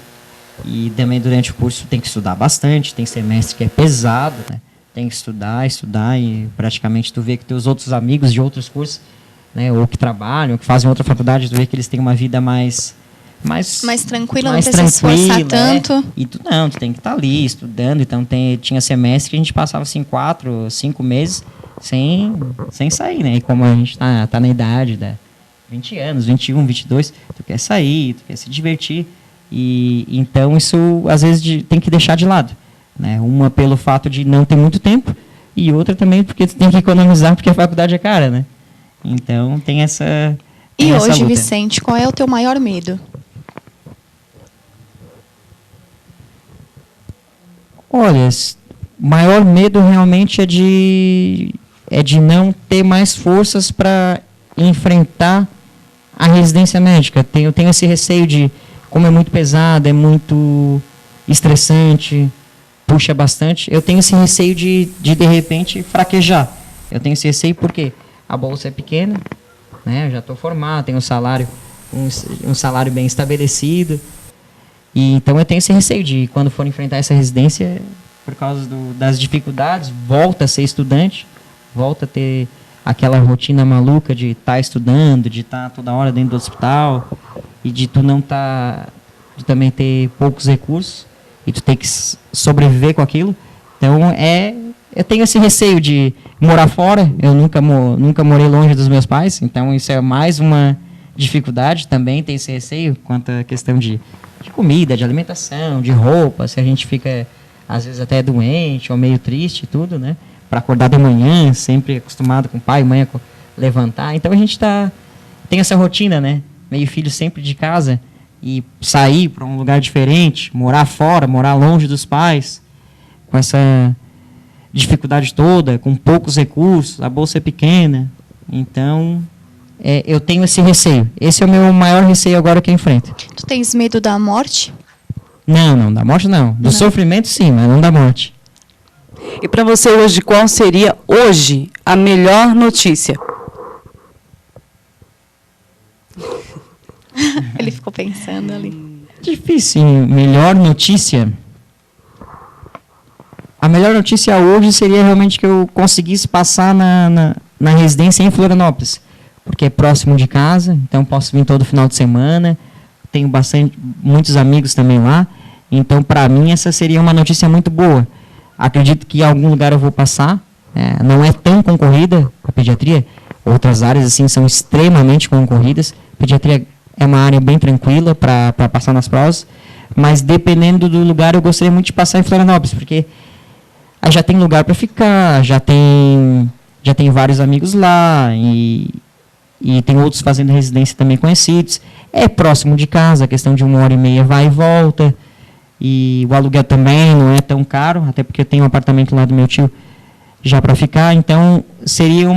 E também durante o curso tem que estudar bastante, tem semestre que é pesado, né? Tem que estudar e praticamente tu vê que teus outros amigos de outros cursos, né, ou que trabalham, ou que fazem outra faculdade, tu vê que eles têm uma vida mais tranquila, não precisa se esforçar tanto. E tu tem que estar ali estudando. Então tinha semestre que a gente passava assim 4, 5 meses sem sair, né? E como a gente tá na idade 20 anos, 21, 22, tu quer sair, tu quer se divertir. E então isso às vezes tem que deixar de lado, né? Uma pelo fato de não ter muito tempo e outra também porque tu tem que economizar porque a faculdade é cara, né? Então tem essa E essa hoje, luta. Vicente, qual é o teu maior medo? Olha, maior medo realmente é de não ter mais forças para enfrentar a residência médica. Eu tenho esse receio de, como é muito pesado, é muito estressante, puxa bastante, eu tenho esse receio de repente, fraquejar. Eu tenho esse receio porque a bolsa é pequena, né? Eu já estou formado, tenho um salário bem estabelecido. E então eu tenho esse receio de, quando for enfrentar essa residência, por causa das dificuldades, volta a ser estudante, volta a ter aquela rotina maluca de estar estudando, de estar toda hora dentro do hospital, e de tu não de também ter poucos recursos, e tu ter que sobreviver com aquilo. Então eu tenho esse receio de morar fora, eu nunca morei longe dos meus pais, então isso é mais uma dificuldade, também tem esse receio quanto à questão de comida, de alimentação, de roupa, se a gente fica, às vezes, até doente ou meio triste e tudo, né? Para acordar de manhã, sempre acostumado com pai e mãe a levantar. Então, a gente tem essa rotina, né? Meio filho sempre de casa e sair para um lugar diferente, morar fora, morar longe dos pais, com essa dificuldade toda, com poucos recursos, a bolsa é pequena. Então, eu tenho esse receio. Esse é o meu maior receio agora que eu enfrento. Tu tens medo da morte? Não, da morte não. Do sofrimento sim, mas não da morte. E para você hoje, qual seria hoje a melhor notícia? Ele ficou pensando ali. Difícil. Melhor notícia. A melhor notícia hoje seria realmente que eu conseguisse passar na residência em Florianópolis, porque é próximo de casa, então posso vir todo final de semana. Tenho muitos amigos também lá. Então, para mim, essa seria uma notícia muito boa. Acredito que em algum lugar eu vou passar. Não é tão concorrida a pediatria. Outras áreas assim são extremamente concorridas. Pediatria é uma área bem tranquila para passar nas provas. Mas, dependendo do lugar, eu gostaria muito de passar em Florianópolis, porque aí já tem lugar para ficar, já tem vários amigos lá e tem outros fazendo residência também conhecidos. É próximo de casa, a questão de 1h30 vai e volta. E o aluguel também não é tão caro, até porque eu tenho um apartamento lá do meu tio já para ficar. Então, seria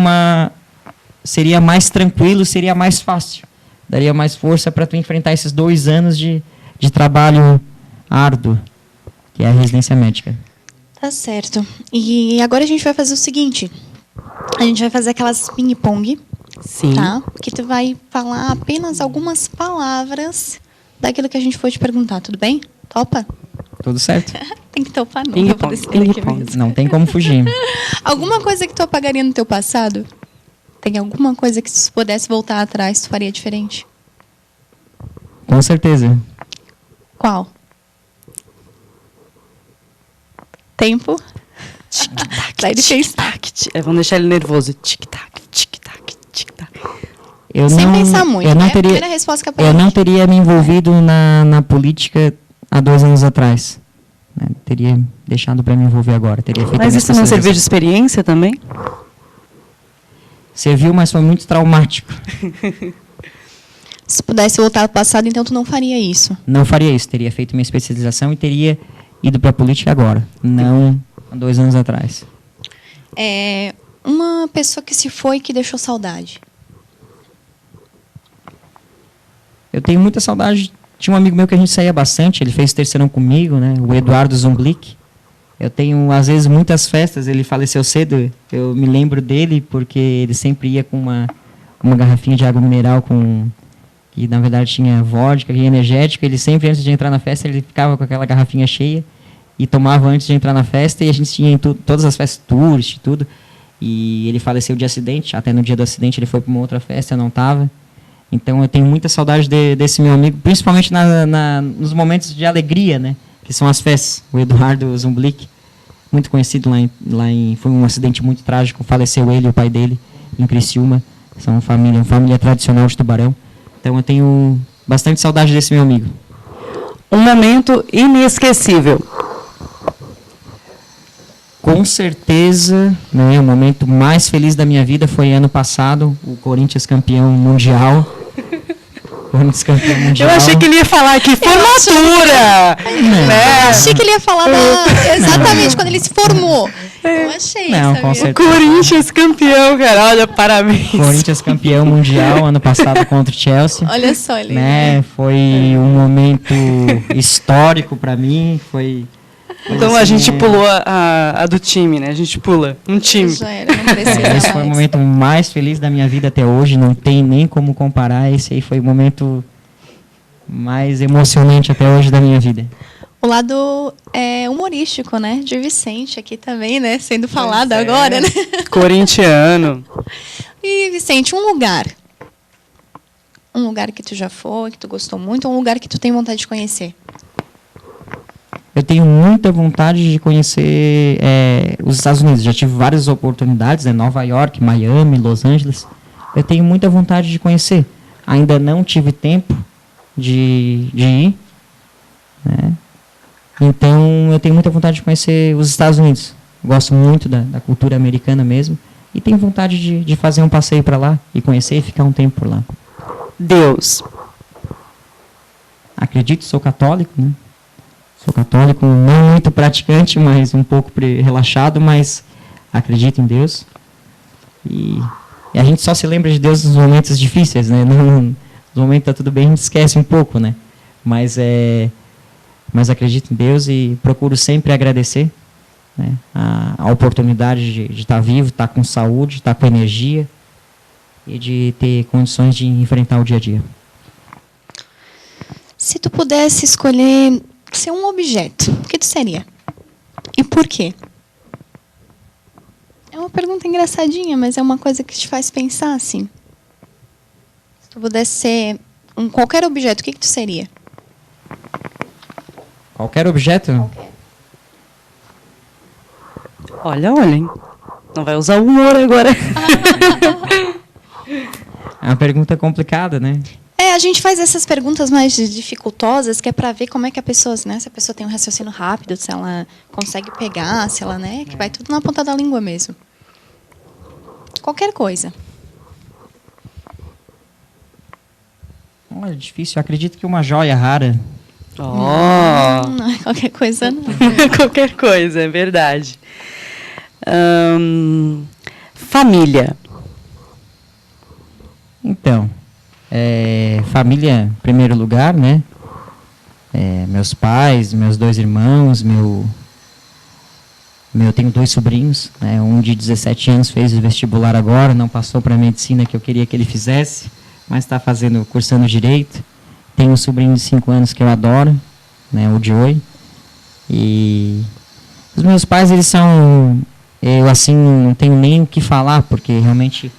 mais tranquilo, seria mais fácil. Daria mais força para tu enfrentar esses 2 anos de trabalho árduo, que é a residência médica. Tá certo. E agora a gente vai fazer o seguinte. A gente vai fazer aquelas ping-pong. Sim. Tá? Que tu vai falar apenas algumas palavras daquilo que a gente for te perguntar, tudo bem? Topa? Tudo certo? Tem que topar, não. Ping-pong, Eu vou decidir aqui ping-pong. mesmo. Não tem como fugir. Alguma coisa que tu apagaria no teu passado? Tem alguma coisa que se tu pudesse voltar atrás, tu faria diferente? Com certeza. Qual? Tempo? Daí ele fez. Vamos deixar ele nervoso. Tic-tac, tic-tac, tic-tac. Sem pensar muito, eu não né? teria, Primeira resposta que eu aparece. não teria me envolvido na política há 2 anos atrás. Né? Teria deixado para me envolver agora. Teria feito Mas a isso não serviu de especialização. experiência também? Serviu, mas foi muito traumático. Se pudesse voltar ao passado, então tu não faria isso. Não faria isso. Teria feito minha especialização e teria ido para a política agora. Não há 2 anos atrás. Uma pessoa que se foi e que deixou saudade. Eu tenho muita saudade. Tinha um amigo meu que a gente saía bastante. Ele fez terceirão comigo, né? O Eduardo Zumblick. Eu tenho, às vezes, muitas festas. Ele faleceu cedo. Eu me lembro dele porque ele sempre ia com uma garrafinha de água mineral que, na verdade, tinha vodka e energético. Ele sempre, antes de entrar na festa, ele ficava com aquela garrafinha cheia e tomava antes de entrar na festa. E a gente tinha em todas as festas, tours e tudo. E ele faleceu de acidente. Até no dia do acidente ele foi para uma outra festa, eu não estava. Então eu tenho muita saudade desse meu amigo, principalmente nos momentos de alegria, né? Que são as festas. O Eduardo Zumblick, muito conhecido foi um acidente muito trágico, faleceu ele e o pai dele em Criciúma. São uma família tradicional de Tubarão. Então eu tenho bastante saudade desse meu amigo. Um momento inesquecível. Com certeza, né, o momento mais feliz da minha vida foi ano passado, o Corinthians campeão mundial. Corinthians campeão mundial. Eu achei que ele ia falar aqui, formatura! Eu achei que ele ia falar exatamente quando ele se formou. Eu achei, Não, sabia? com certeza. Corinthians campeão, cara, olha, parabéns. Corinthians campeão mundial ano passado contra o Chelsea. Olha só, ele. Né, foi um momento histórico para mim, foi... Então a gente pulou a do time, né? A gente pula um time. Já era, não precisa Esse foi o mais. momento mais feliz da minha vida até hoje, não tem nem como comparar. Esse aí foi o momento mais emocionante até hoje da minha vida. O lado humorístico, né? De Vicente aqui também, né? Sendo falado Pois é. agora, né? Corintiano. E, Vicente, um lugar. Um lugar que tu já foi, que tu gostou muito, ou um lugar que tu tem vontade de conhecer? Eu tenho muita vontade de conhecer os Estados Unidos. Já tive várias oportunidades, né? Nova York, Miami, Los Angeles. Eu tenho muita vontade de conhecer. Ainda não tive tempo de ir, né? Então, eu tenho muita vontade de conhecer os Estados Unidos. Gosto muito da cultura americana mesmo. E tenho vontade de fazer um passeio para lá e conhecer e ficar um tempo por lá. Deus. Acredito, sou católico, né? Sou católico, não muito praticante, mas um pouco relaxado, mas acredito em Deus. E a gente só se lembra de Deus nos momentos difíceis, né? Nos momentos tá tudo bem, a gente esquece um pouco, né? Mas acredito em Deus e procuro sempre agradecer, né? A oportunidade de estar vivo, estar com saúde, estar com energia e de ter condições de enfrentar o dia a dia. Se tu pudesse escolher ser um objeto, o que tu seria? E por quê? É uma pergunta engraçadinha, mas é uma coisa que te faz pensar, assim. Se tu pudesse ser qualquer objeto, o que tu seria? Qualquer objeto? Olha, hein? Não vai usar o humor agora. É uma pergunta complicada, né? A gente faz essas perguntas mais dificultosas, que é para ver como é que a pessoa, né? Se a pessoa tem um raciocínio rápido, se ela consegue pegar, se ela, né? Que vai tudo na ponta da língua mesmo. Qualquer coisa. Olha, difícil. Eu acredito que uma joia rara. Não, qualquer coisa não. Qualquer coisa, é verdade. Família. Então, família em primeiro lugar, né? Meus pais, meus 2 irmãos, eu tenho 2 sobrinhos, né? Um de 17 anos fez o vestibular agora, não passou para a medicina que eu queria que ele fizesse, mas está cursando direito. Tenho um sobrinho de 5 anos que eu adoro, né? O Joey. E os meus pais, eles são, eu assim não tenho nem o que falar, porque realmente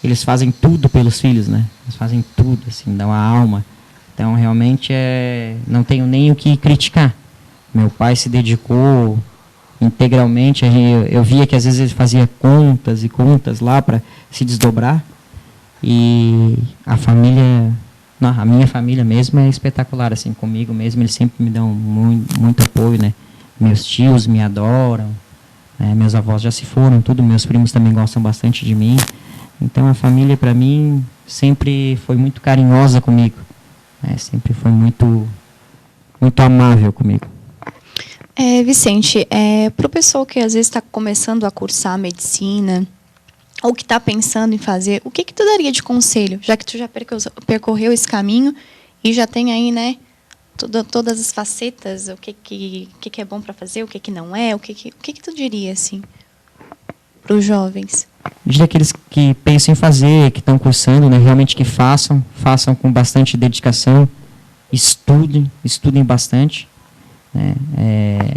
eles fazem tudo pelos filhos, né? Eles fazem tudo, assim, dão a alma. Então, realmente, não tenho nem o que criticar. Meu pai se dedicou integralmente. Eu via que, às vezes, ele fazia contas e contas lá para se desdobrar. E a minha família mesmo é espetacular, assim, comigo mesmo. Eles sempre me dão muito apoio, né? Meus tios me adoram, né? Meus avós já se foram, tudo. Meus primos também gostam bastante de mim. Então, a família, para mim, sempre foi muito carinhosa comigo. Sempre foi muito amável comigo. Vicente, para o pessoal que às vezes está começando a cursar medicina, ou que está pensando em fazer, o que tu daria de conselho? Já que tu já percorreu esse caminho e já tem aí, né, todas as facetas, o que é bom para fazer, o que não é, o que tu diria, assim, para os jovens? De aqueles que pensam em fazer, que estão cursando, né, realmente que façam com bastante dedicação, estudem bastante. Né,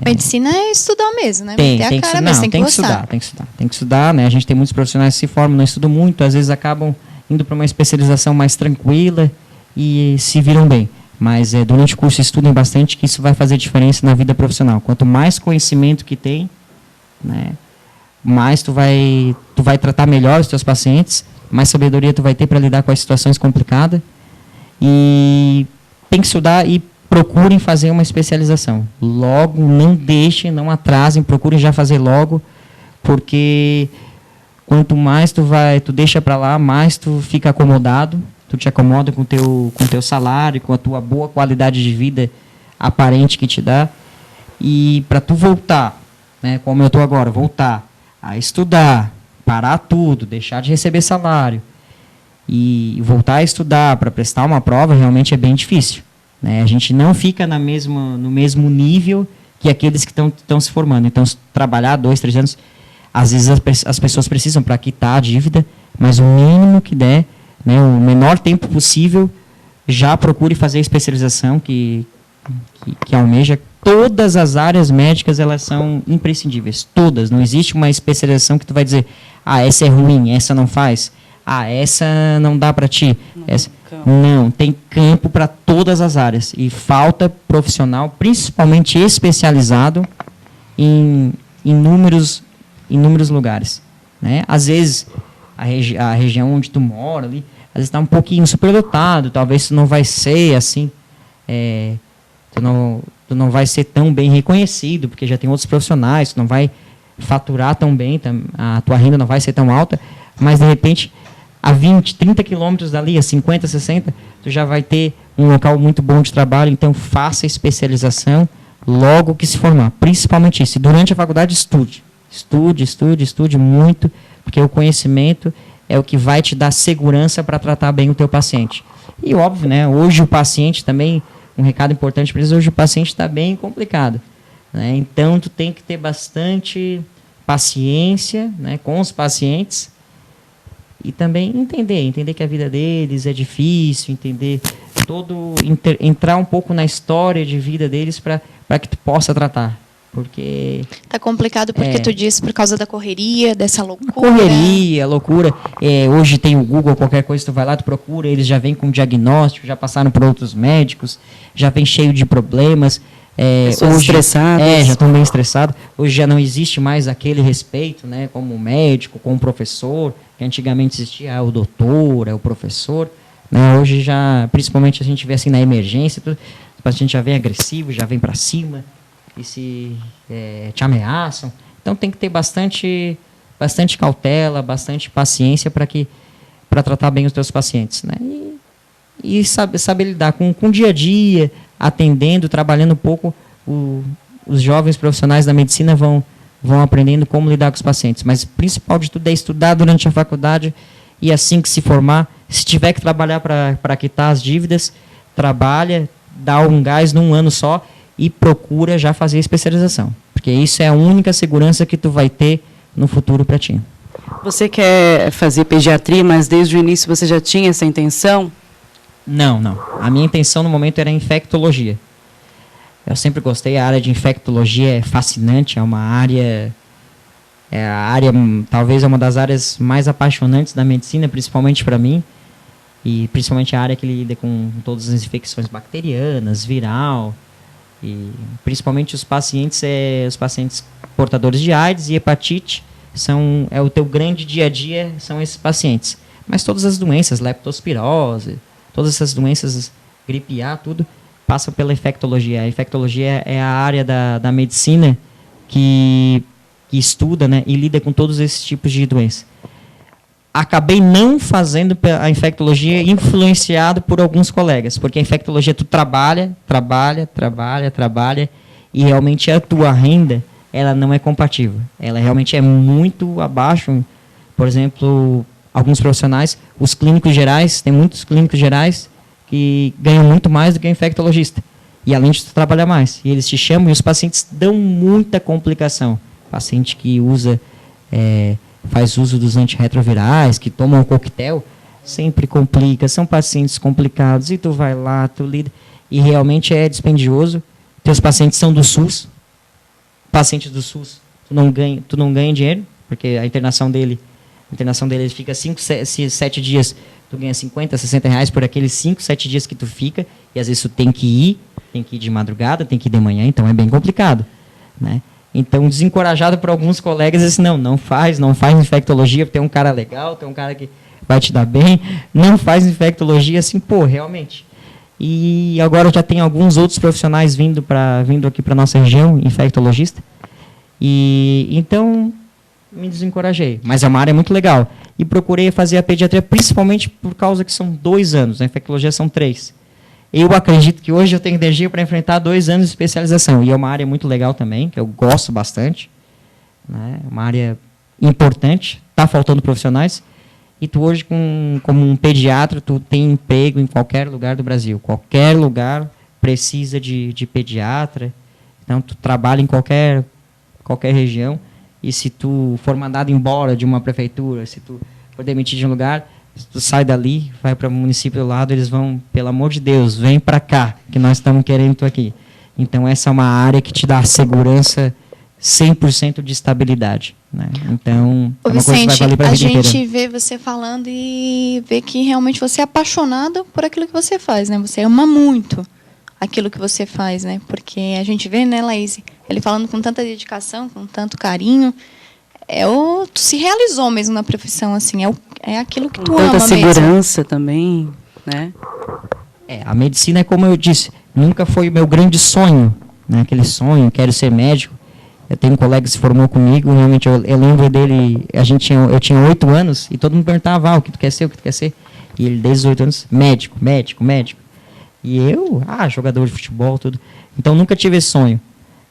Medicina é estudar mesmo, né? Tem que gostar. Tem que estudar, né? A gente tem muitos profissionais que se formam, não estudam muito, às vezes acabam indo para uma especialização mais tranquila e se viram bem. Mas durante o curso estudem bastante, que isso vai fazer diferença na vida profissional. Quanto mais conhecimento que tem, né, mais tu vai tratar melhor os teus pacientes mais sabedoria tu vai ter para lidar com as situações complicadas. E tem que estudar e procurem fazer uma especialização. Logo, não deixem, não atrasem, procurem já fazer logo, porque quanto mais tu deixa para lá, mais tu fica acomodado, tu te acomoda com teu salário, com a tua boa qualidade de vida aparente que te dá. E para tu voltar, né, como eu estou agora, voltar a estudar, parar tudo, deixar de receber salário e voltar a estudar para prestar uma prova, realmente é bem difícil. Né? A gente não fica no mesmo nível que aqueles que estão se formando. Então, trabalhar 2, 3 anos, às vezes as pessoas precisam para quitar a dívida, mas o mínimo que der, né, o menor tempo possível, já procure fazer a especialização que almeja. Todas as áreas médicas, elas são imprescindíveis, todas. Não existe uma especialização que tu vai dizer, essa é ruim, essa não faz, essa não dá para ti. Não, tem campo para todas as áreas. E falta profissional, principalmente especializado, em inúmeros lugares. Né? Às vezes, a região onde tu mora, ali, às vezes está um pouquinho superlotado, talvez tu não vai ser assim, tu não vai ser tão bem reconhecido, porque já tem outros profissionais, tu não vai faturar tão bem, a tua renda não vai ser tão alta, mas de repente, a 20, 30 quilômetros dali, a 50, 60, tu já vai ter um local muito bom de trabalho, então faça especialização logo que se formar, principalmente isso. E durante a faculdade, estude muito, porque o conhecimento é o que vai te dar segurança para tratar bem o teu paciente. E óbvio, né, hoje o paciente também, um recado importante para eles, hoje o paciente está bem complicado. Né? Então, tu tem que ter bastante paciência, né, com os pacientes e também entender que a vida deles é difícil, entrar um pouco na história de vida deles para que tu possa tratar. Porque tá complicado porque tu disse por causa da correria, dessa loucura. Correria, loucura. Hoje tem o Google, qualquer coisa tu vai lá, tu procura, eles já vêm com diagnóstico, já passaram por outros médicos, já vem cheio de problemas. Pessoas estressadas. Já estão bem estressados. Hoje já não existe mais aquele respeito, né, como médico, como professor, que antigamente existia, o doutor, o professor. Né? Hoje já, principalmente a gente vê assim na emergência, o paciente já vem agressivo, já vem para cima, e te ameaçam. Então tem que ter bastante cautela, bastante paciência para tratar bem os teus pacientes. Né? E saber lidar com o dia a dia, atendendo, trabalhando um pouco. Os jovens profissionais da medicina vão aprendendo como lidar com os pacientes. Mas o principal de tudo é estudar durante a faculdade e assim que se formar, se tiver que trabalhar para quitar as dívidas, trabalha, dá um gás num ano só e procura já fazer a especialização. Porque isso é a única segurança que tu vai ter no futuro para ti. Você quer fazer pediatria, mas desde o início você já tinha essa intenção? Não. A minha intenção no momento era infectologia. Eu sempre gostei, a área de infectologia é fascinante, é uma área... talvez é uma das áreas mais apaixonantes da medicina, principalmente para mim. E principalmente a área que lida com todas as infecções bacterianas, viral... E principalmente os pacientes portadores de AIDS e hepatite o teu grande dia a dia, são esses pacientes. Mas todas as doenças, leptospirose, todas essas doenças, gripe A, tudo, passam pela infectologia. A infectologia é a área da medicina que estuda, né, e lida com todos esses tipos de doenças. Acabei não fazendo a infectologia influenciado por alguns colegas, porque a infectologia tu trabalha, e realmente a tua renda, ela não é compatível. Ela realmente é muito abaixo. Por exemplo, alguns profissionais, os clínicos gerais, tem muitos clínicos gerais que ganham muito mais do que o infectologista. E além de tu trabalhar mais. E eles te chamam e os pacientes dão muita complicação. Paciente que faz uso dos antirretrovirais, que tomam um coquetel, sempre complica, são pacientes complicados, e tu vai lá, tu lida, e realmente é dispendioso. Teus pacientes são do SUS, pacientes do SUS, tu não ganha dinheiro, porque a internação dele ele fica 5, 7 dias, tu ganha 50, 60 reais por aqueles 5, 7 dias que tu fica, e às vezes tu tem que ir de madrugada, tem que ir de manhã, então é bem complicado, né? Então, desencorajado por alguns colegas, disse, não faz infectologia, tem um cara legal, tem um cara que vai te dar bem, não faz infectologia, assim, pô, realmente. E agora já tem alguns outros profissionais vindo aqui para nossa região, infectologista. E então me desencorajei, mas é uma área muito legal. E procurei fazer a pediatria principalmente por causa que são 2 anos, a infectologia são 3. Eu acredito que hoje eu tenho energia para enfrentar 2 anos de especialização. E é uma área muito legal também, que eu gosto bastante. Né? Uma área importante, está faltando profissionais. E tu hoje, como um pediatra, tu tem emprego em qualquer lugar do Brasil. Qualquer lugar precisa de pediatra. Então, tu trabalha em qualquer região. E se tu for mandado embora de uma prefeitura, se tu for demitido de um lugar, se tu sai dali, vai para o município do lado, eles vão, pelo amor de Deus, vem para cá, que nós estamos querendo tu aqui. Então, essa é uma área que te dá segurança, 100% de estabilidade. Né? Então, Ô, é uma coisa que vai valer para a vida inteira. A gente vê você falando e vê que realmente você é apaixonado por aquilo que você faz, né? Você ama muito aquilo que você faz, né? Porque a gente vê, né, Laís, ele falando com tanta dedicação, com tanto carinho, tu se realizou mesmo na profissão, assim, é aquilo que tu ama mesmo. Tanta segurança também, né? A medicina é como eu disse, nunca foi o meu grande sonho, né? Aquele sonho, quero ser médico. Eu tenho um colega que se formou comigo, realmente eu lembro dele, eu tinha 8 anos e todo mundo perguntava, o que tu quer ser, o que tu quer ser? E ele, desde os 8 anos, médico. E eu, jogador de futebol, tudo. Então, nunca tive esse sonho.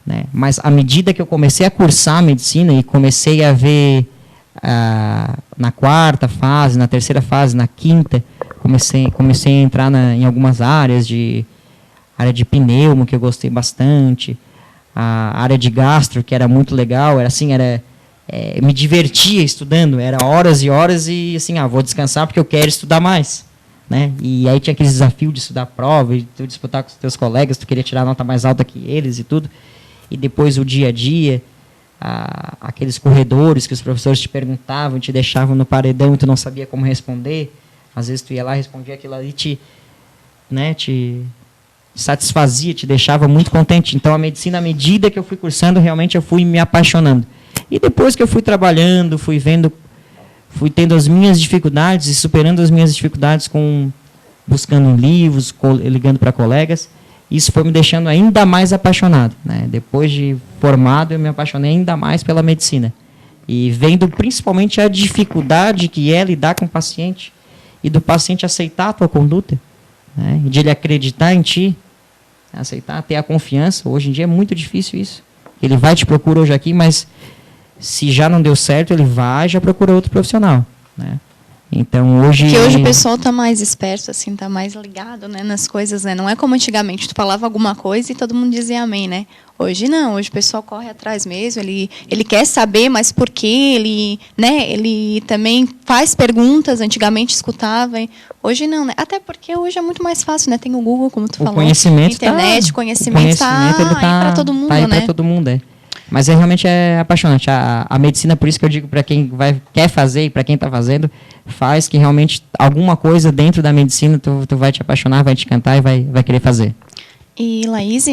Né? Mas, à medida que eu comecei a cursar a medicina e comecei a ver na 4ª fase, na 3ª fase, na 5ª, comecei a entrar em algumas áreas, área de pneumo, que eu gostei bastante, a área de gastro, que era muito legal, me divertia estudando, era horas e horas e assim, vou descansar porque eu quero estudar mais. Né? E aí tinha aquele desafio de estudar prova, de tu disputar com os teus colegas, tu queria tirar a nota mais alta que eles e tudo. E depois o dia a dia, aqueles corredores que os professores te perguntavam, te deixavam no paredão e tu não sabia como responder. Às vezes tu ia lá e respondia aquilo ali, te satisfazia, te deixava muito contente. Então a medicina, à medida que eu fui cursando, realmente eu fui me apaixonando. E depois que eu fui trabalhando, fui tendo as minhas dificuldades e superando as minhas dificuldades buscando livros, ligando para colegas. Isso foi me deixando ainda mais apaixonado. Né? Depois de formado, eu me apaixonei ainda mais pela medicina. E vendo principalmente a dificuldade que é lidar com o paciente e do paciente aceitar a tua conduta, né? De ele acreditar em ti, aceitar, ter a confiança. Hoje em dia é muito difícil isso. Ele vai te procurar hoje aqui, mas se já não deu certo, ele vai e já procura outro profissional, né? Então, hoje o pessoal está mais esperto, assim, está mais ligado, né, nas coisas, né? Não é como antigamente, tu falava alguma coisa e todo mundo dizia amém, né? Hoje não, hoje o pessoal corre atrás mesmo, ele quer saber, mas por quê? Ele também faz perguntas, antigamente escutava, hein? Hoje não, né? Até porque hoje é muito mais fácil, né? Tem o Google, como tu falou, conhecimento internet, conhecimento está aí para todo mundo, né? Para todo mundo, é. Mas realmente é apaixonante. A medicina, por isso que eu digo para quem quer fazer e para quem está fazendo, faz que realmente alguma coisa dentro da medicina tu vai te apaixonar, vai te encantar e vai querer fazer. E Laís,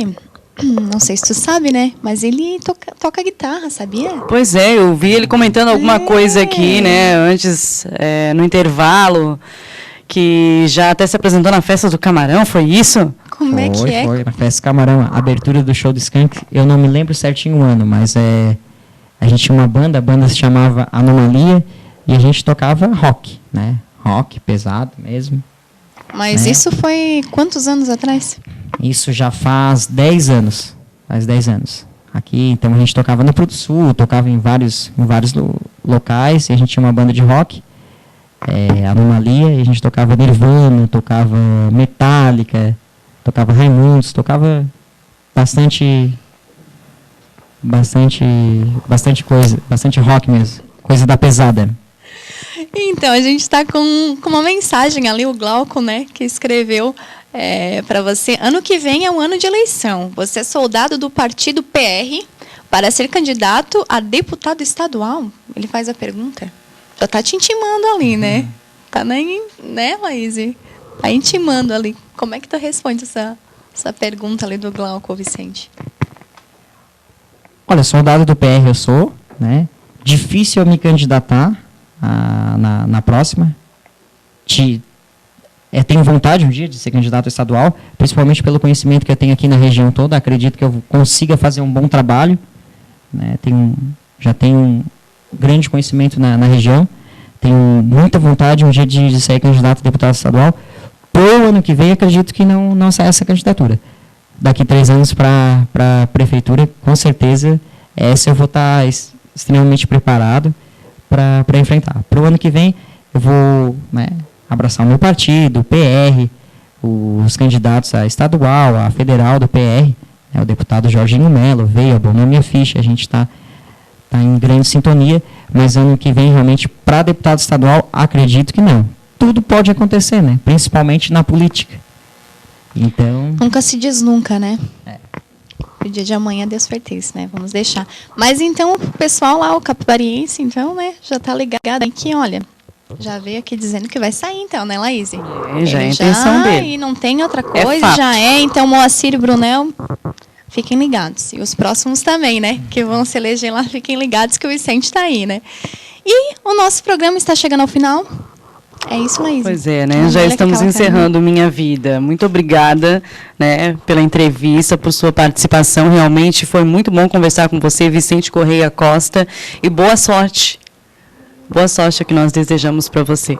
não sei se tu sabe, né? Mas ele toca guitarra, sabia? Pois é, eu vi ele comentando alguma coisa aqui, né? Antes, no intervalo, que já até se apresentou na Festa do Camarão, foi isso? Como é que é? Foi, na Festa do Camarão, a abertura do show do Skank, eu não me lembro certinho o ano, mas a gente tinha uma banda, a banda se chamava Anomalia, e a gente tocava rock, né? Rock, pesado mesmo. Mas né? Isso foi quantos anos atrás? Isso já faz 10 anos. Faz 10 anos. Aqui, então, a gente tocava no Pro do Sul, tocava em vários locais, e a gente tinha uma banda de rock, Anomalia, e a gente tocava Nirvana, tocava Metallica, tocava Raimundos, tocava bastante coisa, bastante rock mesmo, coisa da pesada. Então, a gente está com uma mensagem ali, o Glauco, né, que escreveu para você. Ano que vem é um ano de eleição. Você é soldado do partido PR para ser candidato a deputado estadual? Ele faz a pergunta. Já tá te intimando ali, né? Tá nem, né, Laís? Tá intimando ali. Como é que tu responde essa pergunta ali do Glauco, Vicente? Olha, soldado do PR eu sou, né? Difícil eu me candidatar na próxima, tenho vontade um dia de ser candidato estadual, principalmente pelo conhecimento que eu tenho aqui na região toda. Acredito que eu consiga fazer um bom trabalho, né? Já tenho um grande conhecimento na região. Tenho muita vontade um dia de ser candidato a deputado estadual. Pro ano que vem, acredito que não sai essa candidatura. Daqui 3 anos para a prefeitura, com certeza, essa eu vou estar extremamente preparado para enfrentar. Pro ano que vem, eu vou, né, abraçar o meu partido, o PR, os candidatos a estadual, a federal do PR, né, o deputado Jorginho Melo veio, abonou minha ficha, a gente está em grande sintonia, mas ano que vem, realmente, para deputado estadual, acredito que não. Tudo pode acontecer, né? Principalmente na política. Então... Nunca se diz nunca, né? É. O dia de amanhã Deus pertence, né? Vamos deixar. Mas então, o pessoal lá, o capibariense, então, né? Já tá ligado aqui, olha... Já veio aqui dizendo que vai sair, então, né, Laís? Já é a intenção dele. E não tem outra coisa, fato. já é. Então, Moacir e Brunel, fiquem ligados. E os próximos também, né? Que vão se eleger lá, fiquem ligados que o Vicente está aí, né? E o nosso programa está chegando ao final. É isso, Laís. Pois é, né? Já estamos encerrando Minha Vida. Muito obrigada, né, pela entrevista, por sua participação. Realmente foi muito bom conversar com você, Vicente Correia Costa. E boa sorte. Boa sorte é o que nós desejamos para você.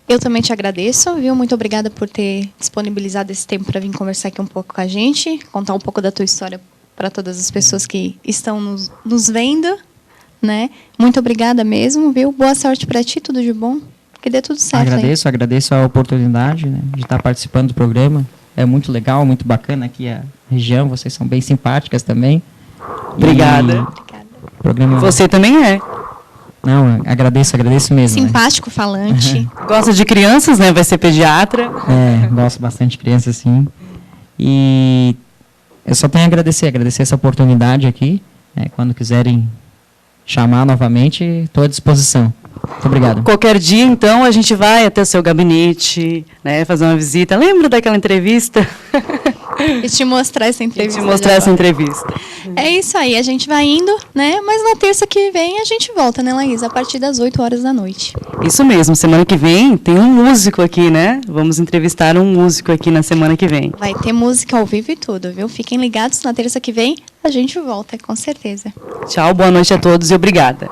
Eu também te agradeço, viu? Muito obrigada por ter disponibilizado esse tempo para vir conversar aqui um pouco com a gente, contar um pouco da tua história para todas as pessoas que estão nos vendo, né? Muito obrigada mesmo, viu? Boa sorte para ti, tudo de bom, que dê tudo certo. Agradeço a oportunidade, né, de estar participando do programa. É muito legal, muito bacana aqui a região, vocês são bem simpáticas também. Obrigada. Programa... Você também é. Não, agradeço mesmo. Simpático, né? falante. Gosta de crianças, né? Vai ser pediatra. Gosto bastante de crianças, sim. E eu só tenho a agradecer essa oportunidade aqui. Né? Quando quiserem chamar novamente, estou à disposição. Muito obrigado. Qualquer dia, então, a gente vai até o seu gabinete, né? Fazer uma visita. Lembra daquela entrevista? E te mostrar essa entrevista. É isso aí, a gente vai indo, né? Mas na terça que vem a gente volta, né, Laís? A partir das 8 horas da noite. Isso mesmo, semana que vem tem um músico aqui, né? Vamos entrevistar um músico aqui na semana que vem. Vai ter música ao vivo e tudo, viu? Fiquem ligados, na terça que vem a gente volta, com certeza. Tchau, boa noite a todos e obrigada.